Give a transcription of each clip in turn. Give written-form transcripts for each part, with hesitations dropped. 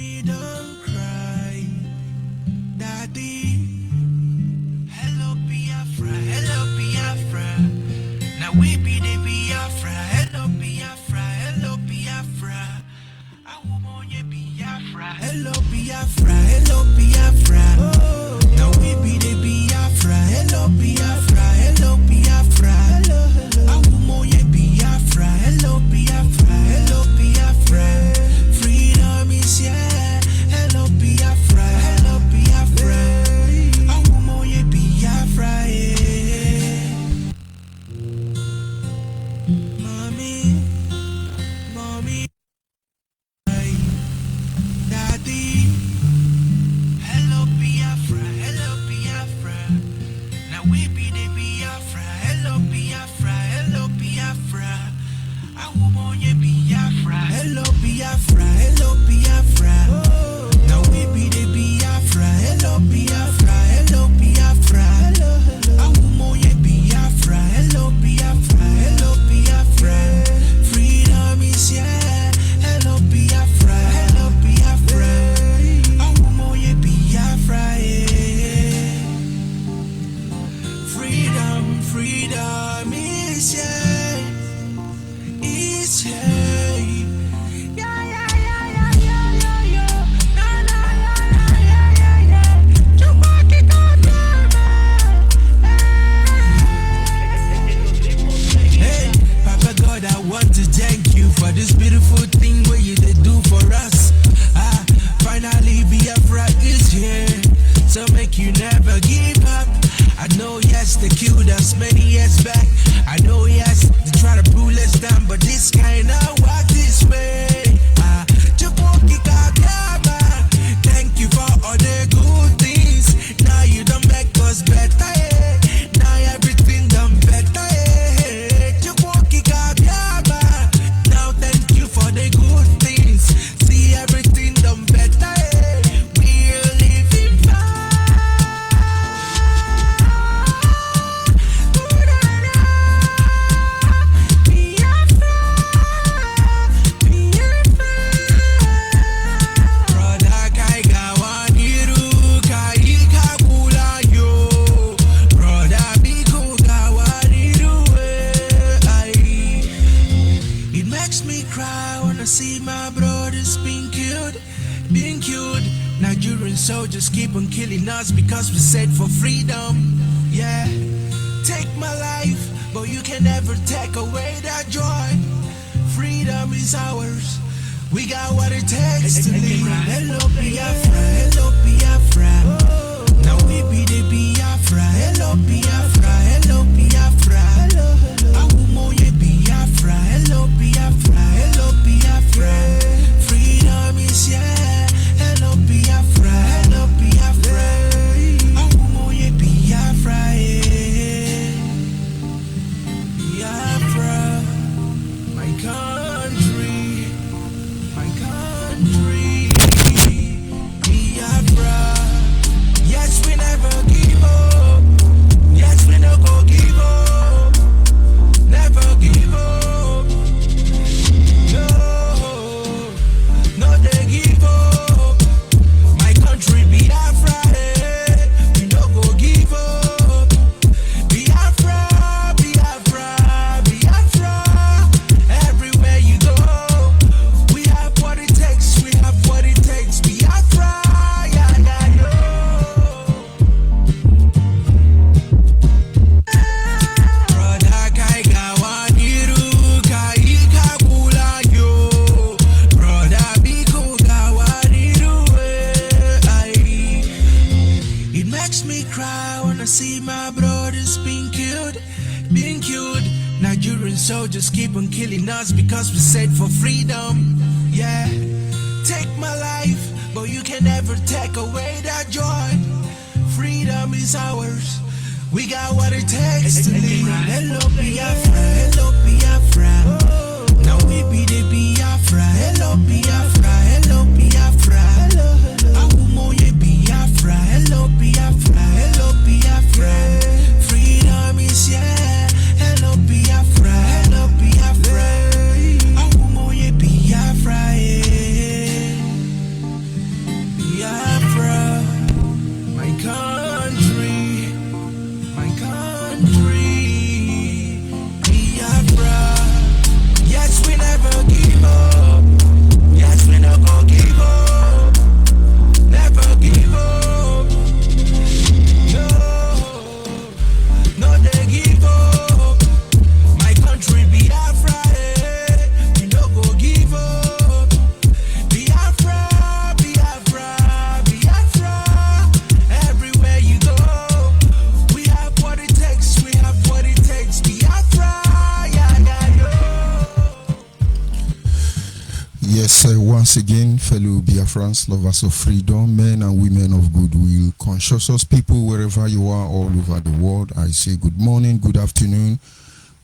Mommy, don't cry. Daddy, hello Biafra, hello Biafra. Now we be the Biafra, hello Biafra, hello Biafra. I want you Biafra, hello Biafra, hello Biafra. Now we be the Biafra, hello Biafra, hello Biafra. I want you Biafra, hello Biafra, hello Biafra. Freedom is here, hello Biafra, hello Biafra. I want you Biafra, yeah. Mommy, mommy, daddy, hello Biafra, hello Biafra. Now we be the Biafra, hello Biafra, hello Biafra. I want you Biafra, hello Biafra, hello Biafra. Now we be the Biafra, hello Biafra, hello Biafra. I want you Biafra, hello Biafra, hello Biafra. Freedom is here, hello Biafra, hello Biafra. I want you Biafra, yeah. Freedom, freedom is here, is here. Yeah, yeah, yeah, yeah, yeah, yeah, yeah. Na, na, yeah, yeah, yeah, yeah, yeah. Chupaki Kodama. Hey, Papa God, I want to thank you for this beautiful thing where you did do for us. Finally Biafra is here, so make you never give up. I know yes, they killed us many years back. I know yes, they try to pull us down, but this kind of work this way. Chukwuki Kabiyama, thank you for all the good things. Now you don't make us better, yeah. Now everything done better, yeah. Chukwuki Kabiyama, now thank you for the good things. See everything done better, yeah. We're living fine. Brother Kai Gawaniru, Kai Kakula yo. Brother Biku Gawaniru, aye. It makes me cry when I see my brothers being killed, being killed. Nigerian soldiers keep on killing us because we said for freedom. Yeah, take my life, but you can never take away that joy. Freedom is ours. We got what it takes to live. Hello Biafra, hello Biafra. Now we be the Biafra. Hello Biafra, hello Biafra. I want you Biafra. Hello Biafra, hello Biafra. Freedom is here. Hello Biafra, hello Biafra. I want you Biafra, yeah. Biafra, my country, my country. Biafra, yes we never give up. Yes we no go give up. Never give up. No, no they give up. My country Biafra, eh. We no go give up. Biafra, Biafra, Biafra. Everywhere you go, we have what it takes. We have what it takes. Biafra, yeah, yeah, yeah. Brother Kai Gawaniru, Kai Kakula yo. Brother Biku Gawaniru, aye. It makes me cry when I see my brothers being killed, being killed. Nigerian soldiers keep on killing us because we said for freedom. Yeah, take my life, but you can never take away that joy. Freedom is ours. We got what it takes to live. Hello Biafra, hello Biafra. Now we be the Biafra. Hello Biafra, hello Biafra. I want you Biafra. Hello Biafra, hello Biafra. Freedom is here. Hello Biafra, hello Biafra. I want you Biafra, yeah. once again, fellow Biafrans, lovers of freedom, men and women of goodwill, conscious people wherever you are all over the world, I say good morning, good afternoon,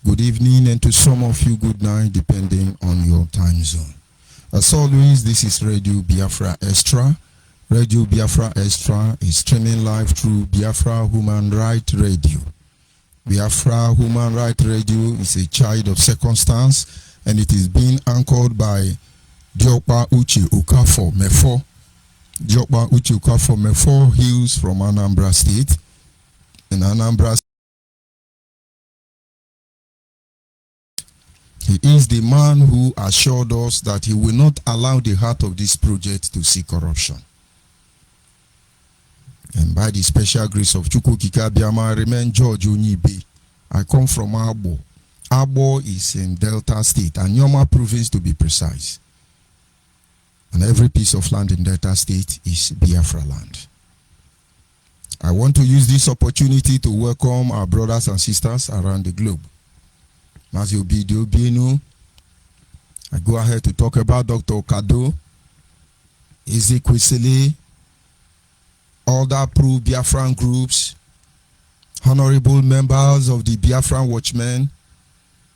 good evening, and to some of you, good night, depending on your time zone. As always, this is Radio Biafra Extra. Radio Biafra Extra is streaming live through Biafra Human Rights Radio. Biafra Human Rights Radio is a child of circumstance, and it is being anchored by Diokpa Uche Okafor Mefo. Diokpa Uche Okafor Mefo hails from Anambra State. In Anambra, he is the man who assured us that he will not allow the heart of this project to see corruption. And by the special grace of Chukwukika Biama, I remain George Onyibe. I come from Abo. Abo is in Delta State, Anyoma province to be precise. And every piece of land in Delta State is Biafra land. I want to use this opportunity to welcome our brothers and sisters around the globe. Mazio Bidio Bienu. I go ahead to talk about Dr. Okado, Ezekwesili, other pro-Biafran groups, honorable members of the Biafran Watchmen,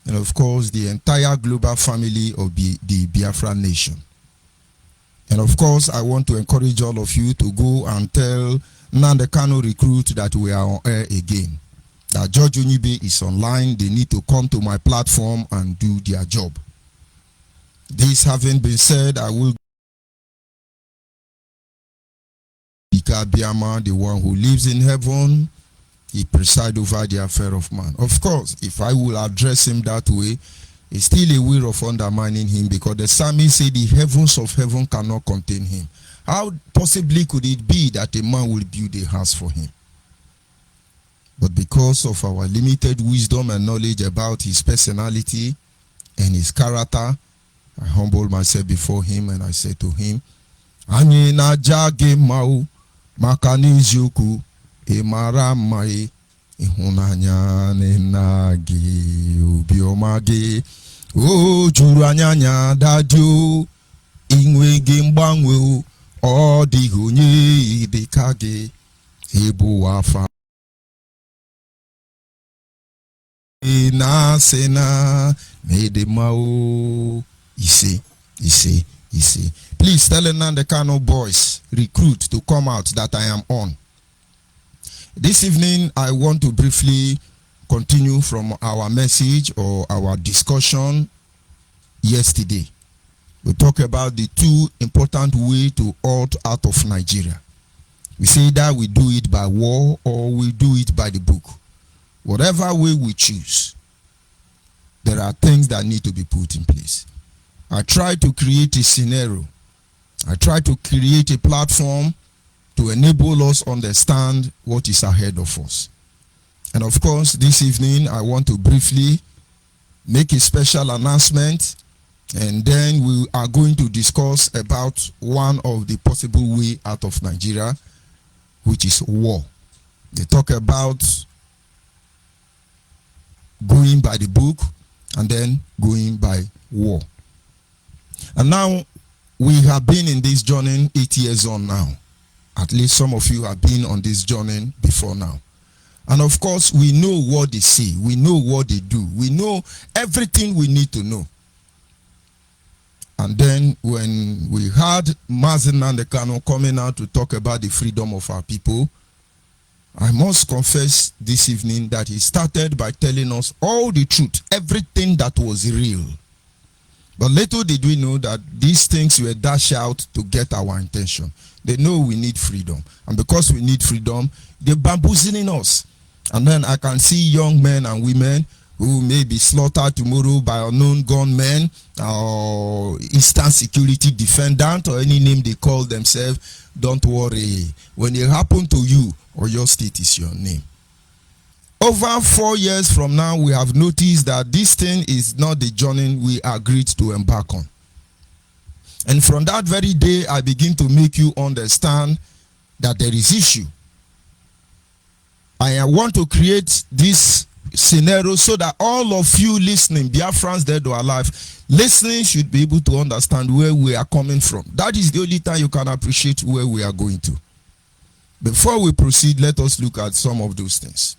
and of course the entire global family of the Biafran nation. And of course, I want to encourage all of you to go and tell Nnamdi Kanu recruit that we are on air again. That George Onyibe is online. They need to come to my platform and do their job. This having been said, I will Biama, the one who lives in heaven, he presides over the affair of man. Of course, if I will address him that way, it's still a way of undermining him, because the psalmist said the heavens of heaven cannot contain him. How possibly could it be that a man will build a house for him? But because of our limited wisdom and knowledge about his personality and his character, I humbled myself before him and I said to him, Anyị na jage mau makanizuku emara mai ihunanya nenagi ubiomage o juru anyanya dadio inwege mgbanwe ọ dịghị onye dịka gị ebu afa na sena medemao ise. Please tell Nnamdi Kanu boys, recruit to come out that I am on. This evening, I want to briefly continue from our message or our discussion yesterday. We talk about the two important ways to out of Nigeria. We say that we do it by war or we do it by the book. Whatever way we choose, there are things that need to be put in place. I try to create a scenario. I try to create a platform to enable us understand what is ahead of us. And of course, this evening, I want to briefly make a special announcement, and then we are going to discuss about one of the possible way out of Nigeria, which is war. They talk about going by the book and then going by war. And now we have been in this journey 8 years on now. At least some of you have been on this journey before now. And of course, we know what they say. We know what they do. We know everything we need to know. And then when we heard Mazi Nnamdi Kanu coming out to talk about the freedom of our people, I must confess this evening that he started by telling us all the truth, everything that was real. But little did we know that these things were dashed out to get our intention. They know we need freedom. And because we need freedom, they're bamboozling us. And then I can see young men and women who may be slaughtered tomorrow by unknown gunmen or Eastern Security Defendant or any name they call themselves. Don't worry. When it happened to you, or your state is your name. Over 4 years from now, we have noticed that this thing is not the journey we agreed to embark on. And from that very day, I begin to make you understand that there is issue. I want to create this scenario so that all of you listening, Biafrans dead or alive, listening should be able to understand where we are coming from. That is the only time you can appreciate where we are going to. Before we proceed, let us look at some of those things.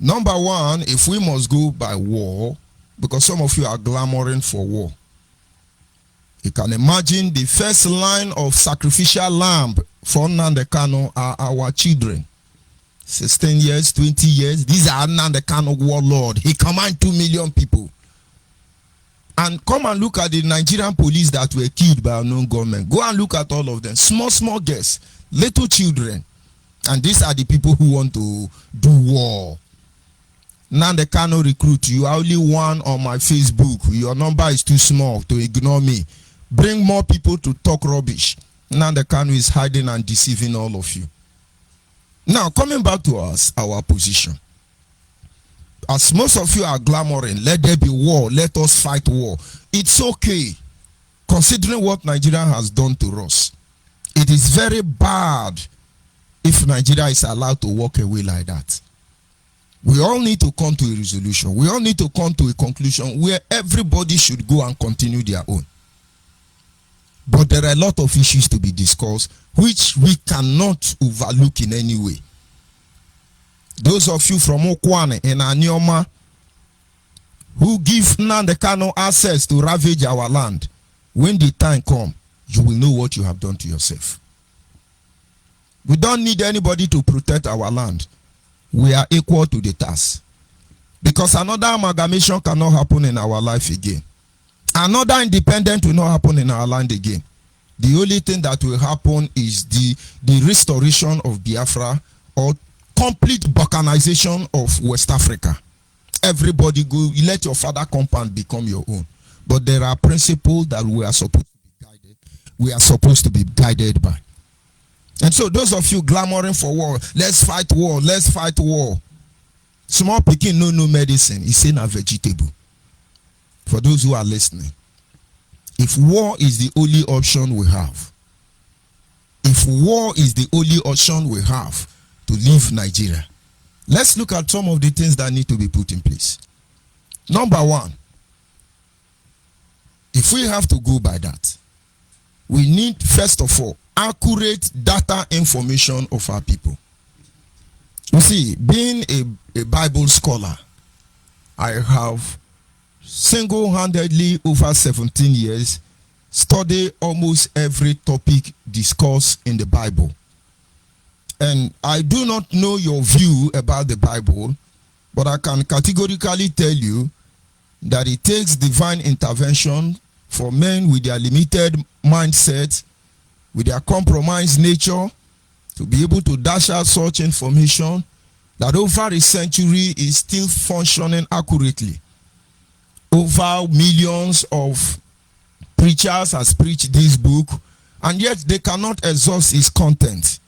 Number one, if we must go by war, because some of you are clamoring for war, you can imagine the first line of sacrificial lamb for Nnamdi Kanu are our children. 16 years, 20 years. These are Nnamdi Kanu warlord. He commands 2 million people. And come and look at the Nigerian police that were killed by unknown government. Go and look at all of them. Small girls, little children. And these are the people who want to do war. Nnamdi Kanu recruit, you are only one on my Facebook. Your number is too small to ignore me. Bring more people to talk rubbish. Nnamdi Kanu is hiding and deceiving all of you. Now, coming back to us, our position. As most of you are clamoring, let there be war, let us fight war. It's okay, considering what Nigeria has done to us. It is very bad if Nigeria is allowed to walk away like that. We all need to come to a resolution. We all need to come to a conclusion where everybody should go and continue their own. But there are a lot of issues to be discussed which we cannot overlook in any way. Those of you from Okwane and Anioma who give Nnamdi Kanu access to ravage our land, when the time comes, you will know what you have done to yourself. We don't need anybody to protect our land. We are equal to the task. Because another amalgamation cannot happen in our life again. Another independent will not happen in our land again. The only thing that will happen is the restoration of Biafra or complete balkanization of West Africa. Everybody go, let your father compound become your own. But there are principles that we are supposed to be guided. We are supposed to be guided by. And so those of you clamoring for war, let's fight war, let's fight war. Small picking no medicine. It's in a vegetable. For those who are listening, if war is the only option we have, if war is the only option we have to leave Nigeria, let's look at some of the things that need to be put in place. Number one, if we have to go by that, we need, first of all, accurate data information of our people. You see, being a Bible scholar, I have single-handedly over 17 years studied almost every topic discussed in the Bible. And I do not know your view about the Bible, but I can categorically tell you that it takes divine intervention for men with their limited mindset, with their compromised nature, to be able to dash out such information that over a century is still functioning accurately. Over millions of preachers has preached this book, and yet they cannot exhaust its content.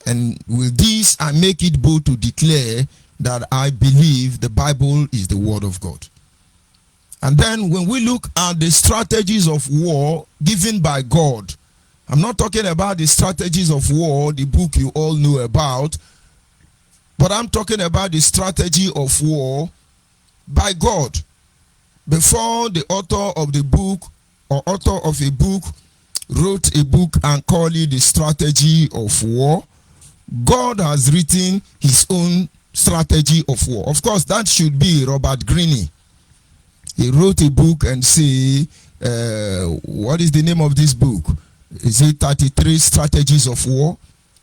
And with this, I make it bold to declare that I believe the Bible is the word of God. And then when we look at the strategies of war given by God, I'm not talking about the strategies of war, the book you all know about, but I'm talking about the strategy of war by God. Before the author of the book or author of a book wrote a book and called it the strategy of war, God has written his own strategy of war. Of course, that should be Robert Greene. He wrote a book and say, what is the name of this book? Is it 33 Strategies of War?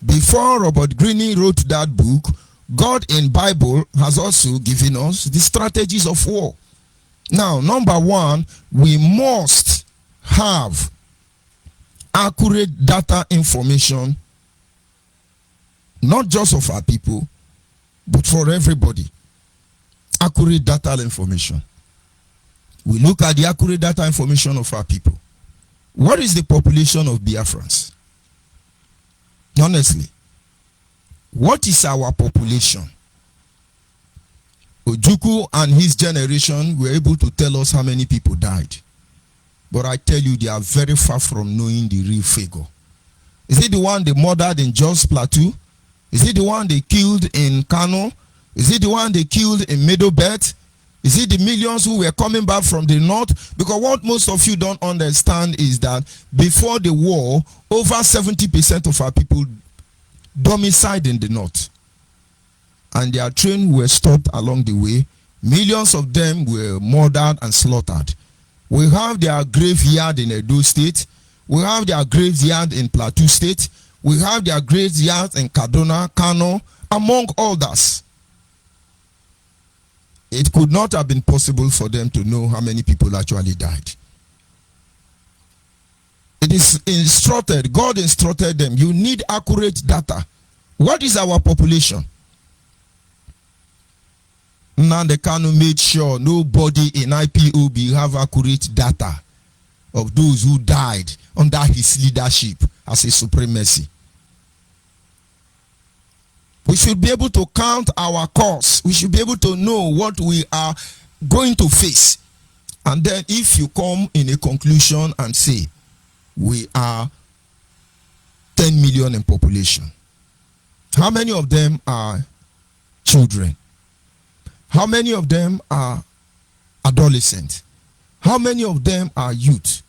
Before Robert Greene wrote that book, God in Bible has also given us the strategies of war. Now, number one, we must have accurate data information, not just of our people, but for everybody. Accurate data information. We look at the accurate data information of our people. What is the population of Biafrans? Honestly, what is our population? Ojukwu and his generation were able to tell us how many people died. But I tell you, they are very far from knowing the real figure. Is it the one they murdered in Jos Plateau? Is it the one they killed in Kano? Is it the one they killed in Middle Belt? Is it the millions who were coming back from the north? Because what most of you don't understand is that before the war, over 70% of our people domiciled in the north. And their train were stopped along the way. Millions of them were murdered and slaughtered. We have their graveyard in Edo State. We have their graveyard in Plateau State. We have their graveyard in Kaduna, Kano, among others. It could not have been possible for them to know how many people actually died. It is instructed, God instructed them, you need accurate data. What is our population? Nnamdi Kanu made sure nobody in IPOB have accurate data of those who died under his leadership as a supremacy. We should be able to count our costs. We should be able to know what we are going to face. And then if you come in a conclusion and say, we are 10 million in population, how many of them are children? How many of them are adolescents? How many of them are youth?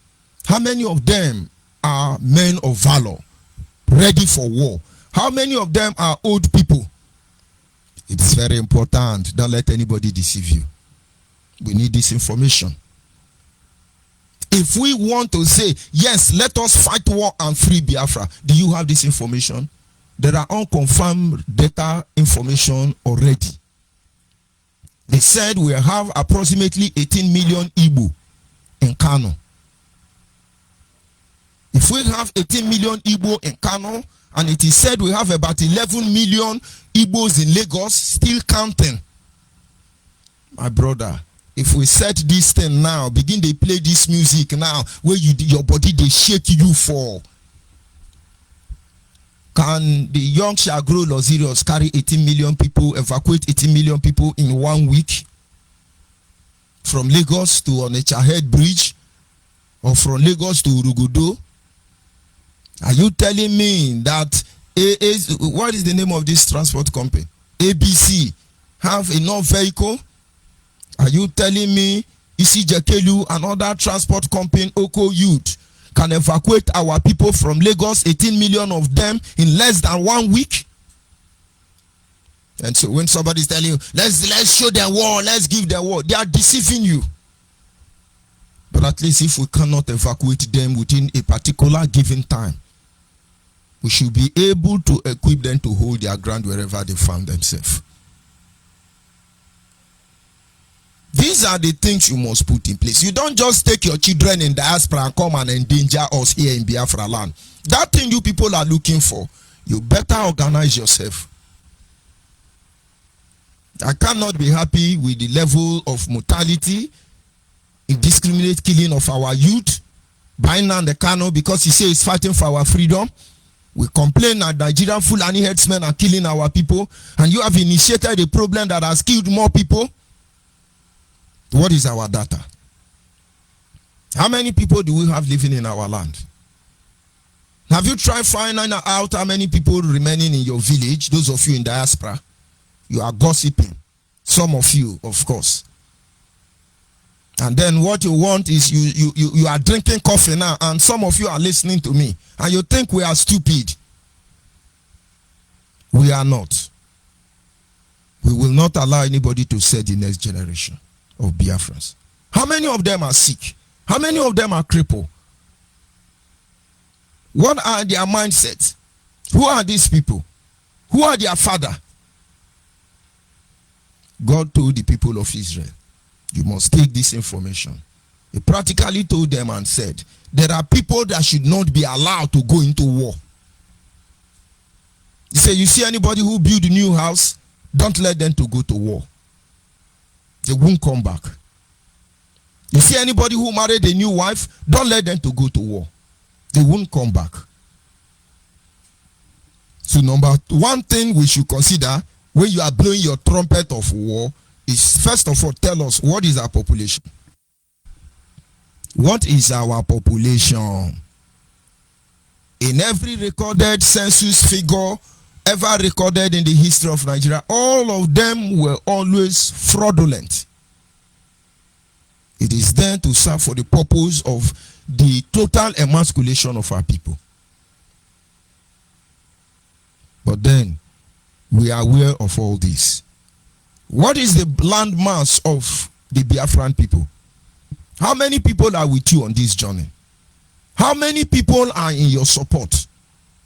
How many of them are men of valor, ready for war? How many of them are old people? It's very important. Don't let anybody deceive you. We need this information. If we want to say, yes, let us fight war and free Biafra, do you have this information? There are unconfirmed data information already. They said we have approximately 18 million Igbo in Kano. If we have 18 million Igbo in Kano, and it is said we have about 11 million Igbos in Lagos, still counting. My brother, if we set this thing now, begin to play this music now, where your body they shake you for. Can the young shall grow Los carry 18 million people, evacuate 18 million people in 1 week? From Lagos to Onitsha Head Bridge, or from Lagos to Urugudo? Are you telling me that what is the name of this transport company? ABC have enough vehicle? Are you telling me Isijekelu and other transport company, Oko Youth, can evacuate our people from Lagos, 18 million of them, in less than 1 week? And so when somebody is telling you, let's show them war, let's give them war, they are deceiving you. But at least if we cannot evacuate them within a particular given time, we should be able to equip them to hold their ground wherever they found themselves. These are the things you must put in place. You don't just take your children in diaspora and come and endanger us here in Biafra land. That thing you people are looking for, you better organize yourself. I cannot be happy with the level of mortality, indiscriminate killing of our youth, buying Nnamdi Kanu because he says he's fighting for our freedom. We complain that Nigerian Fulani herdsmen are killing our people, and you have initiated a problem that has killed more people. What is our data? How many people do we have living in our land? Have you tried finding out how many people remaining in your village? Those of you in diaspora, you are gossiping. Some of you, of course. And then what you want is you are drinking coffee now, and some of you are listening to me, and you think we are stupid. We are not. We will not allow anybody to set the next generation of Biafrans. How many of them are sick? How many of them are crippled? What are their mindsets? Who are these people? Who are their father? God told the people of Israel, you must take this information. He practically told them and said, there are people that should not be allowed to go into war. He said, you see anybody who build a new house, don't let them to go to war. They won't come back. You see anybody who married a new wife, don't let them to go to war. They won't come back. So number one thing we should consider when you are blowing your trumpet of war is, first of all, tell us, what is our population? What is our population? In every recorded census figure ever recorded in the history of Nigeria, all of them were always fraudulent. It is there to serve for the purpose of the total emasculation of our people. But then, we are aware of all this. What is the landmass of the Biafran people? How many people are with you on this journey? How many people are in your support?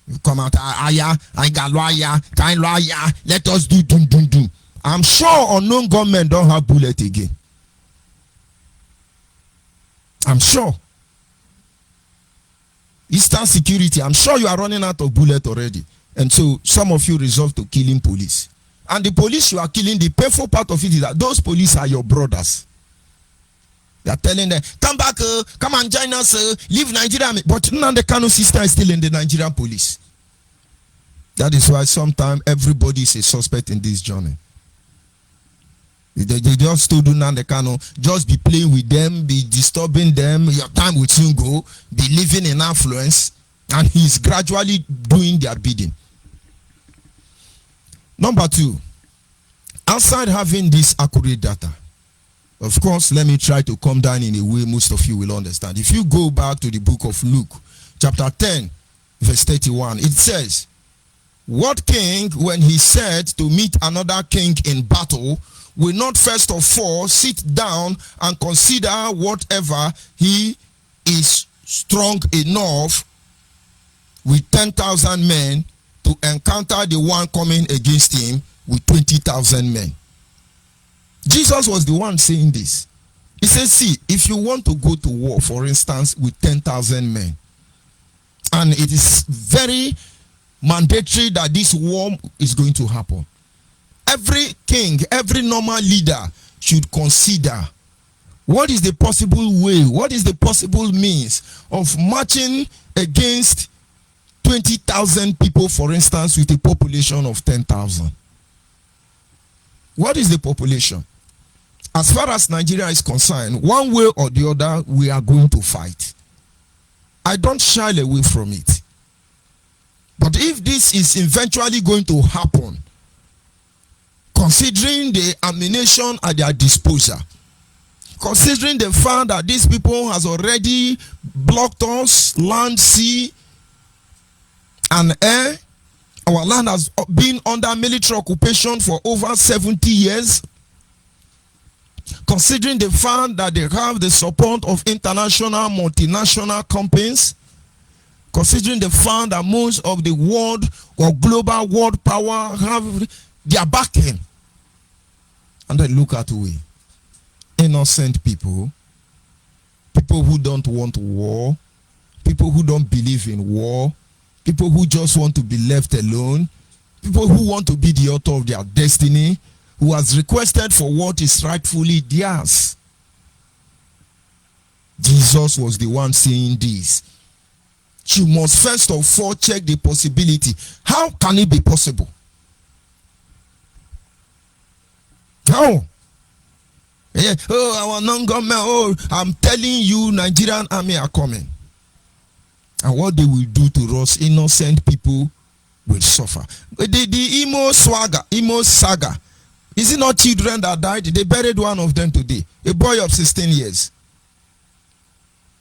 You come out, let us do. I'm sure unknown government don't have bullet again. I'm sure. Eastern Security, I'm sure you are running out of bullet already. And so some of you resolve to killing police. And the police you are killing, the painful part of it is that those police are your brothers. They are telling them, come back, come and join us, leave Nigeria. But the Kano sister is still in the Nigerian police. That is why sometimes everybody is a suspect in this journey. They just do Nnamdi Kanu, just be playing with them, be disturbing them, your time will soon go, be living in affluence, and he's gradually doing their bidding. Number two, outside having this accurate data, of course, let me try to come down in a way most of you will understand. If you go back to the book of Luke, chapter 10, verse 31, it says, what king, when he said to meet another king in battle, will not first of all sit down and consider whatever he is strong enough with 10,000 men to encounter the one coming against him with 20,000 men? Jesus was the one saying this. He says, see, if you want to go to war, for instance, with 10,000 men, and it is very mandatory that this war is going to happen, every king, every normal leader should consider what is the possible way, what is the possible means of marching against 20,000 people, for instance, with a population of 10,000. What is the population? As far as Nigeria is concerned, one way or the other, we are going to fight. I don't shy away from it. But if this is eventually going to happen, considering the ammunition at their disposal, considering the fact that these people has already blocked us, land, sea, and air, our land has been under military occupation for over 70 years, considering the fact that they have the support of international multinational companies, considering the fact that most of the world or global world power have their backing, and then look at we, innocent people, people who don't want war, people who don't believe in war, people who just want to be left alone, people who want to be the author of their destiny, who has requested for what is rightfully theirs. Jesus was the one saying this. You must first of all check the possibility. How can it be possible? How? Yeah. Oh, our non-government. Oh, I'm telling you, Nigerian army are coming. And what they will do to us, innocent people, will suffer. The Imo saga. Is it not children that died? They buried one of them today. A boy of 16 years.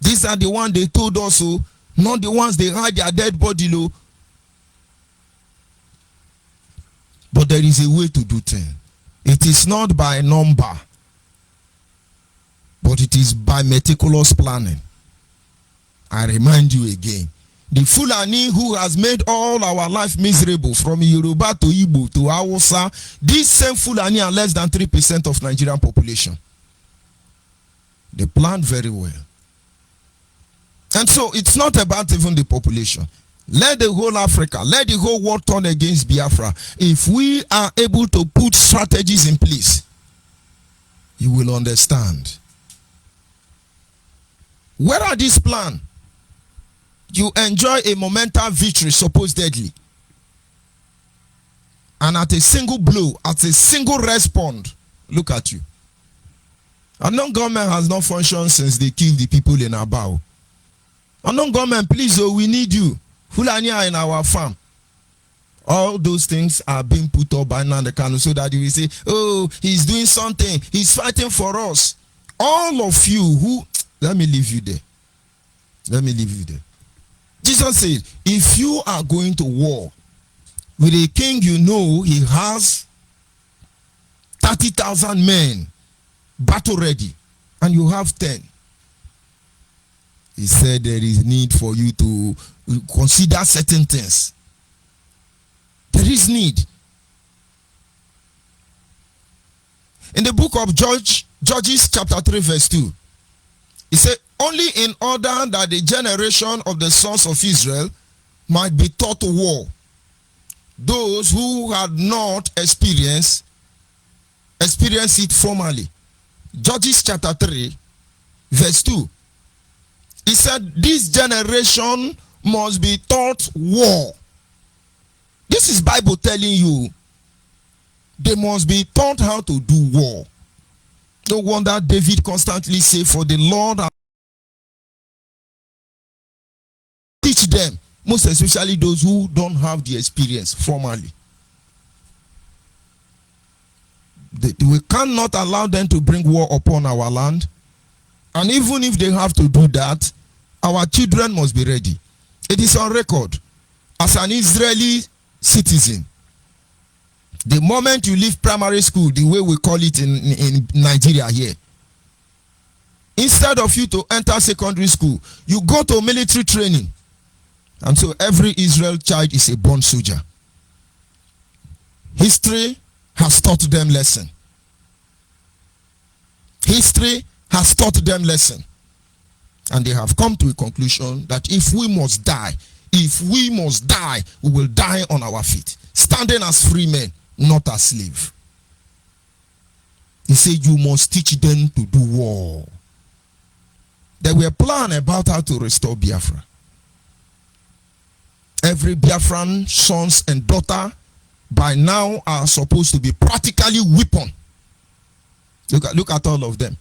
These are the ones they told us, oh, not the ones they hide their dead body low. But there is a way to do things. It is not by number, but it is by meticulous planning. I remind you again, the Fulani who has made all our life miserable, from Yoruba to Igbo to Hausa, these same Fulani are less than 3% of Nigerian population. They planned very well. And so it's not about even the population. Let the whole Africa, let the whole world turn against Biafra. If we are able to put strategies in place, you will understand. Where are these plans? You enjoy a momentary victory, supposedly. And at a single blow, at a single response, look at you. A non-government has not functioned since they killed the people in Abao. A non-government, please, oh, we need you. Fulani are in our farm. All those things are being put up by Nnamdi Kanu so that you will say, oh, he's doing something. He's fighting for us. All of you who, let me leave you there. Let me leave you there. Jesus said, if you are going to war with a king, you know he has 30,000 men battle ready, and you have 10. He said there is need for you to consider certain things. There is need. In the book of Judges chapter 3 verse 2, he said, only in order that the generation of the sons of Israel might be taught to war, those who had not experienced it formerly. Judges chapter 3 verse 2. He said this generation must be taught war. This is Bible telling you they must be taught how to do war. No wonder David constantly say, for the Lord teach them, most especially those who don't have the experience formally. We cannot allow them to bring war upon our land. And even if they have to do that, our children must be ready. It is on record. As an Israeli citizen, the moment you leave primary school, the way we call it in Nigeria here, instead of you to enter secondary school, you go to military training. And so every Israel child is a born soldier. History has taught them lesson. History has taught them lesson. And they have come to a conclusion that if we must die, we will die on our feet, standing as free men, not as slaves. He said you must teach them to do war. There were plans about how to restore Biafra. Every Biafran sons and daughter by now are supposed to be practically weapon. Look at all of them.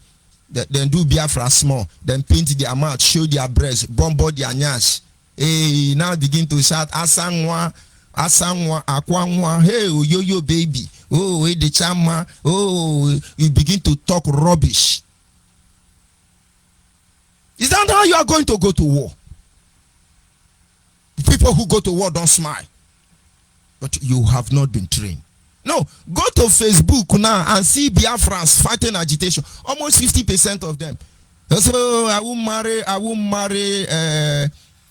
Then do Biafra small, then paint their mouth, show their breast, bombard their nyash. Hey, now begin to shout asangwa, akwangwa, hey, yo baby, oh, hey, the chama, oh, you begin to talk rubbish. Is that how you are going to go to war? People who go to war don't smile. But you have not been trained. No, go to Facebook now and see Biafrans fighting agitation. Almost 50% of them. They say, oh, I won't marry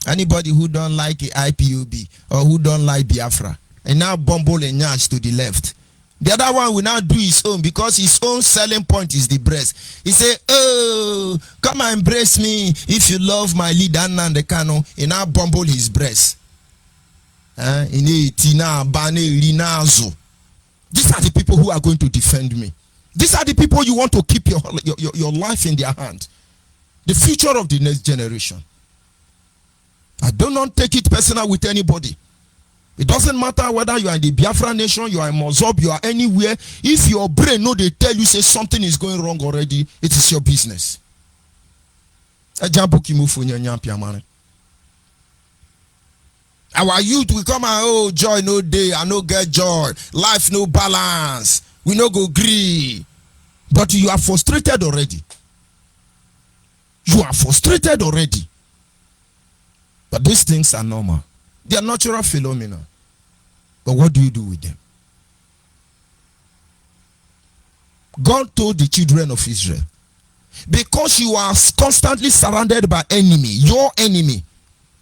anybody who don't like IPOB or who don't like Biafra. And now Bumble and Nyash to the left. The other one will now do his own because his own selling point is the breast. He say, oh, come and embrace me if you love my leader Nnamdi Kanu. He now bumble his breast. These are the people who are going to defend me. These are the people you want to keep your life in their hand. The future of the next generation. I do not take it personal with anybody. It doesn't matter whether you are in the Biafra nation, you are in Mozob, you are anywhere. If your brain know they tell you say something is going wrong already, it is your business. Our youth will come and oh joy no day, I no get joy, life no balance, we no go gree. But you are frustrated already. You are frustrated already. But these things are normal. They are natural phenomena. But what do you do with them? God told the children of Israel, because you are constantly surrounded by enemy, your enemy,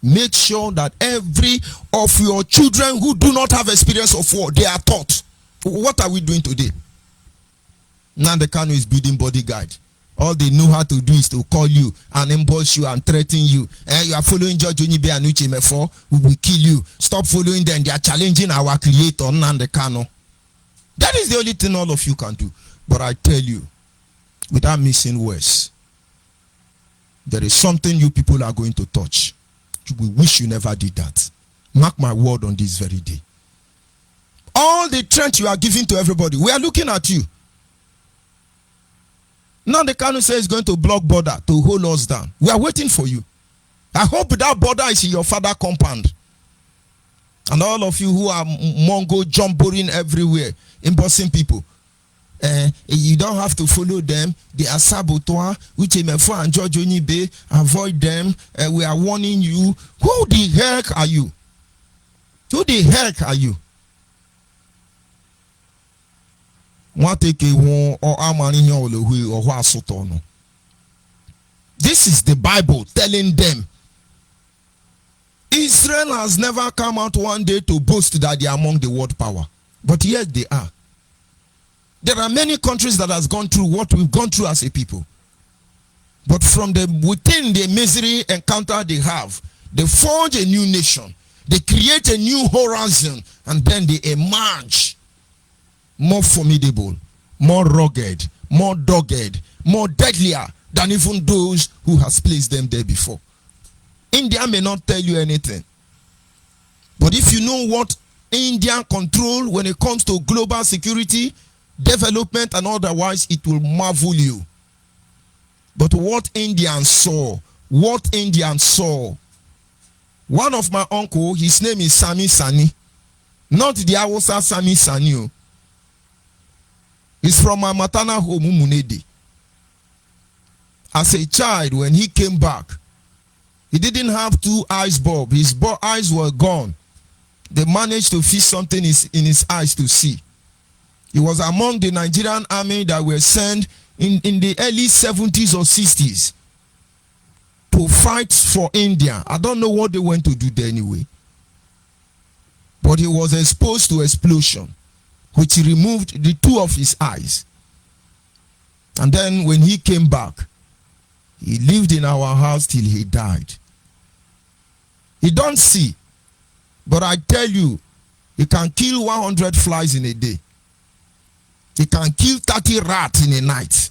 make sure that every of your children who do not have experience of war, they are taught. What are we doing today? Nnamdi Kanu is building bodyguard. All they know how to do is to call you and ambush you and threaten you. You are following George Onibe and Uche Mefo, we will kill you. Stop following them. They are challenging our creator, Nnamdi Kanu. That is the only thing all of you can do. But I tell you, without missing words, there is something you people are going to touch. You will wish you never did that. Mark my word on this very day. All the strength you are giving to everybody, we are looking at you. Now the Kanu says is going to block border to hold us down. We are waiting for you. I hope that border is in your father compound. And all of you who are Mongo jumbering everywhere, imposing people, you don't have to follow them. They are saboteur. Uchemefo and George Onibe, avoid them. We are warning you. Who the heck are you? Who the heck are you? This is the Bible telling them. Israel has never come out one day to boast that they are among the world power. But yet they are. There are many countries that has gone through what we've gone through as a people. But from within the misery encounter they have, they forge a new nation. They create a new horizon, and then they emerge more formidable, more rugged, more dogged, more deadlier than even those who has placed them there before. India may not tell you anything. But if you know what India control when it comes to global security, development and otherwise, it will marvel you. But what Indians saw, one of my uncle, his name is Sami Sani, not the Hausa Sami Sani. He's from my maternal home, Munedi. As a child, when he came back, he didn't have 2 eyes bulb. His eyes were gone. They managed to fix something in his eyes to see. He was among the Nigerian army that were sent in the early 70s or 60s to fight for India. I don't know what they went to do there anyway. But he was exposed to explosion, which removed the 2 of his eyes. And then when he came back, he lived in our house till he died. He don't see. But I tell you, he can kill 100 flies in a day. He can kill 30 rats in a night.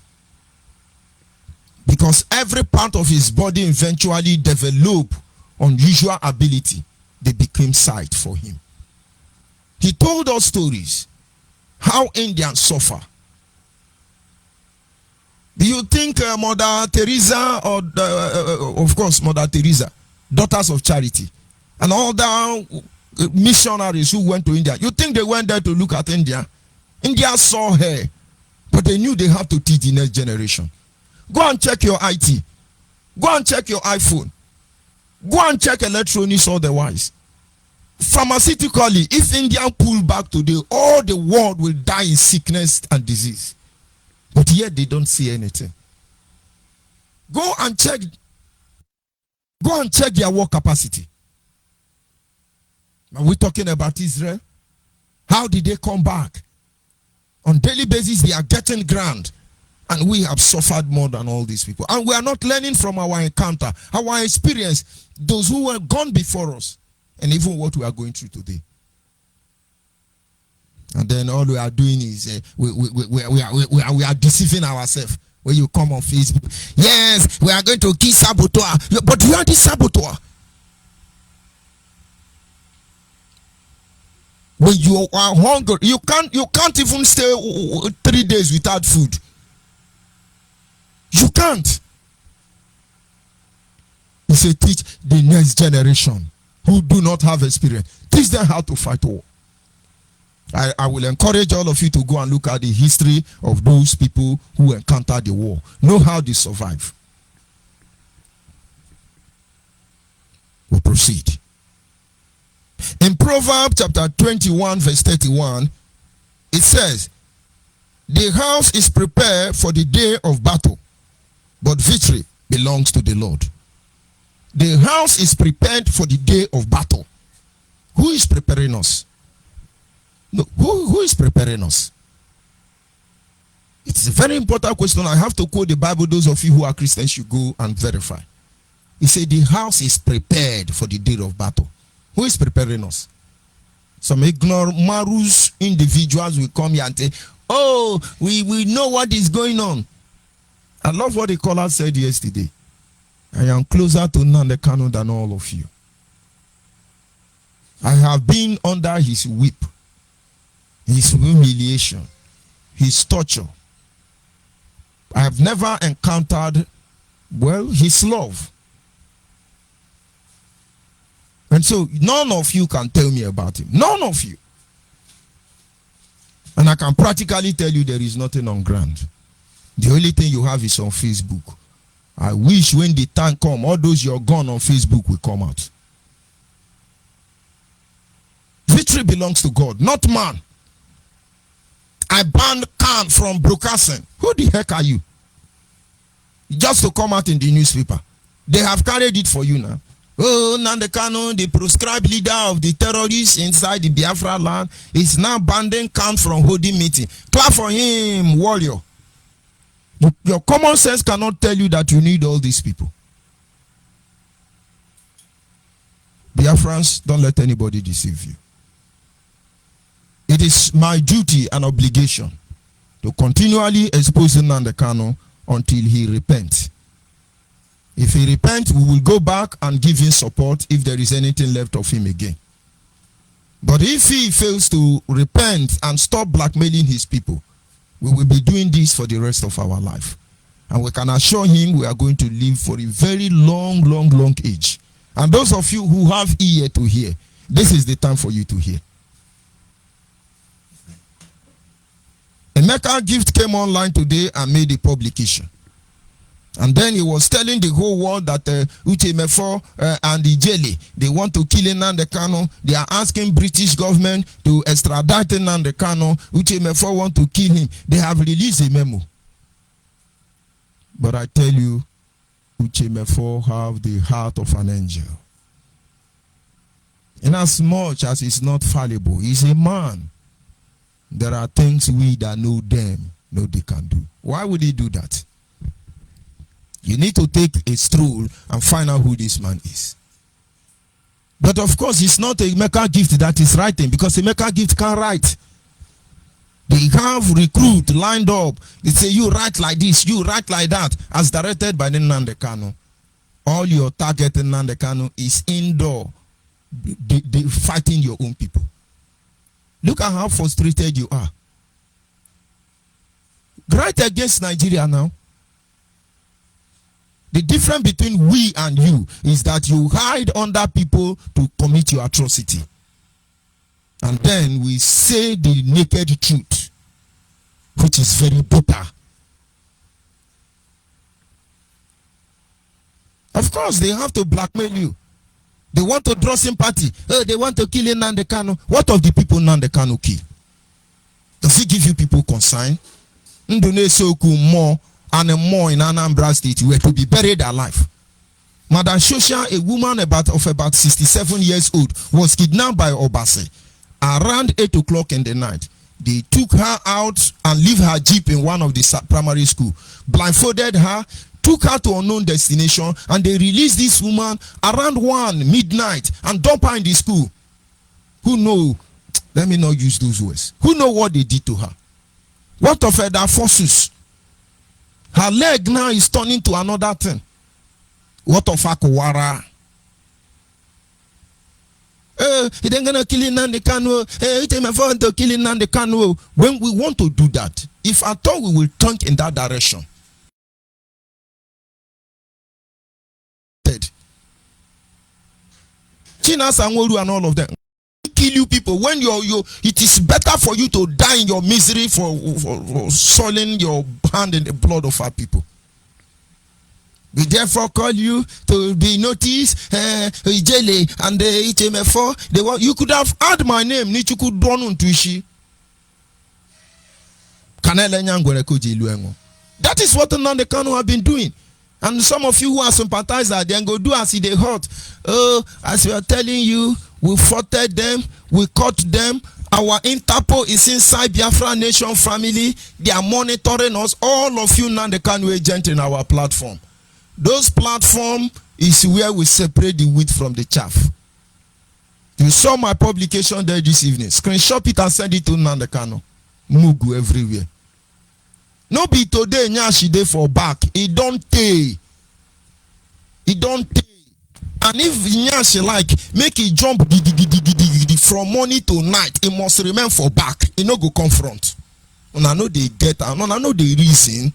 Because every part of his body eventually developed unusual ability. They became sight for him. He told us stories. How Indians suffer. Do you think Mother Teresa or of course Mother Teresa, Daughters of Charity, and all the missionaries who went to India, you think they went there to look at India? India saw her, but they knew they have to teach the next generation. Go and check your IT. Go and check your iPhone. Go and check electronics otherwise. Pharmaceutically, if India pull back today, all the world will die in sickness and disease. But yet they don't see anything. Go and check their war capacity. Are we talking about Israel? How did they come back? On daily basis, they are getting ground. And we have suffered more than all these people. And we are not learning from our encounter, our experience, those who were gone before us, and even what we are going through today. And then all we are doing is we are deceiving ourselves. When you come on Facebook, yes, we are going to kill saboteur, but you are the saboteur. When you are hungry, you can't even stay 3 days without food. You can't. He said, teach the next generation who do not have experience. Teach them how to fight war. I will encourage all of you to go and look at the history of those people who encountered the war. Know how they survive. We'll proceed. In Proverbs chapter 21 verse 31, it says, the house is prepared for the day of battle, but victory belongs to the Lord. The house is prepared for the day of battle. Who is preparing us? No, who is preparing us? It's a very important question. I have to quote the Bible. Those of you who are Christians should go and verify. He said the house is prepared for the day of battle. Who is preparing us? Some ignorant individuals will come here and say, oh, we know what is going on. I love what the caller said yesterday. I am closer to Nnamdi Kanu than all of you. I have been under his whip, his humiliation, his torture. I have never encountered, well, his love. And And so none of you can tell me about him. None of you. And I can practically tell you there is nothing on ground. The only thing you have is on Facebook. I wish when the time come, all those you're gone on Facebook will come out. Victory belongs to God, not man. I banned Khan from broadcasting. Who the heck are you? Just to come out in the newspaper. They have carried it for you now. Oh, Nnamdi Kanu, the proscribed leader of the terrorists inside the Biafra land, is now banning Khan from holding meeting. Clap for him, warrior. Your common sense cannot tell you that you need all these people. Biafrans, don't let anybody deceive you. It is my duty and obligation to continually expose Nnamdi Kanu until he repents. If he repents, we will go back and give him support if there is anything left of him again. But if he fails to repent and stop blackmailing his people, we will be doing this for the rest of our life. And we can assure him we are going to live for a very long age. And those of you who have ear to hear, this is the time for you to hear. Emeka Gift came online today and made a publication. And then he was telling the whole world that Uche Mefo and Ijele, they want to kill Nnamdi Kanu. They are asking British government to extradite Nnamdi Kanu. Uche Mefo want to kill him. They have released a memo. But I tell you, Uche Mefo have the heart of an angel. In as much as he's not fallible, he's a man. There are things we that know them, know they can do. Why would he do that? You need to take a stroll and find out who this man is. But of course, it's not a Emeka Gift that is writing, because Emeka Gift can't write. They have recruit lined up. They say, you write like this, you write like that, as directed by Nnamdi Kanu. All your target in Nnamdi Kanu is indoor, they fighting your own people. Look at how frustrated you are. Write against Nigeria now. The difference between we and you is that you hide under people to commit your atrocity. And then we say the naked truth, which is very bitter. Of course, they have to blackmail you. They want to draw sympathy. Oh, they want to kill Nnamdi Kanu. What of the people Nnamdi Kanu kill? Does he give you people concern? Ndonesoku more and more in Anambra State were to be buried alive. Madam Shosha, a woman about 67 years old, was kidnapped by Obase around 8 o'clock in the night. They took her out and leave her jeep in one of the primary school, blindfolded her, took her to unknown destination, and they released this woman around 1 midnight and dump her in the school. Who know? Let me not use those words. Who know what they did to her? What of her forces? Her leg now is turning to another thing. What of Akowara? He ain't gonna kill Nnamdi Kanu. He take my phone to kill Nnamdi Kanu. When we want to do that, if at all we will turn in that direction. China Sanworu and all of them kill you people when it is better for you to die in your misery for soiling your hand in the blood of our people. We therefore call you to be noticed. Ijele and the HMF4. You could have had my name. Nichuku Donu Tuishi. That is what Nnamdi Kanu have been doing. And some of you who are sympathizers, then go do as they hurt. Oh, as we are telling you, we fought them, we caught them. Our Interpol is inside Biafra Nation family. They are monitoring us. All of you Nnamdi Kanu agent in our platform. Those platform is where we separate the wheat from the chaff. You saw my publication there this evening. Screenshot it and send it to Nnamdi Kanu. Mugu everywhere. No be today nyashi dey for back. It don't take. It don't take. And if nyashi like make it jump from morning to night, it must remain for back. It no go confront. And I know they get and I know the reason.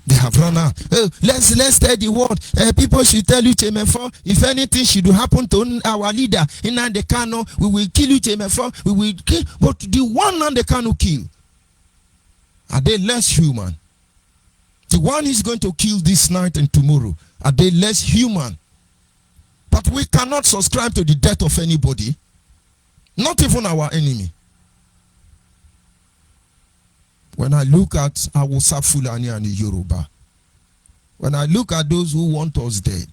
They have run out. Oh, let's tell the world. People should tell Uche Mefo, if anything should happen to our leader in Nnamdi Kanu, we will kill Uche Mefo. We will kill. But the one Nnamdi Kanu kill, are they less human? The one is going to kill this night and tomorrow, are they less human? But we cannot subscribe to the death of anybody, not even our enemy. When I look at Hausa, Fulani and Yoruba, when I look at those who want us dead,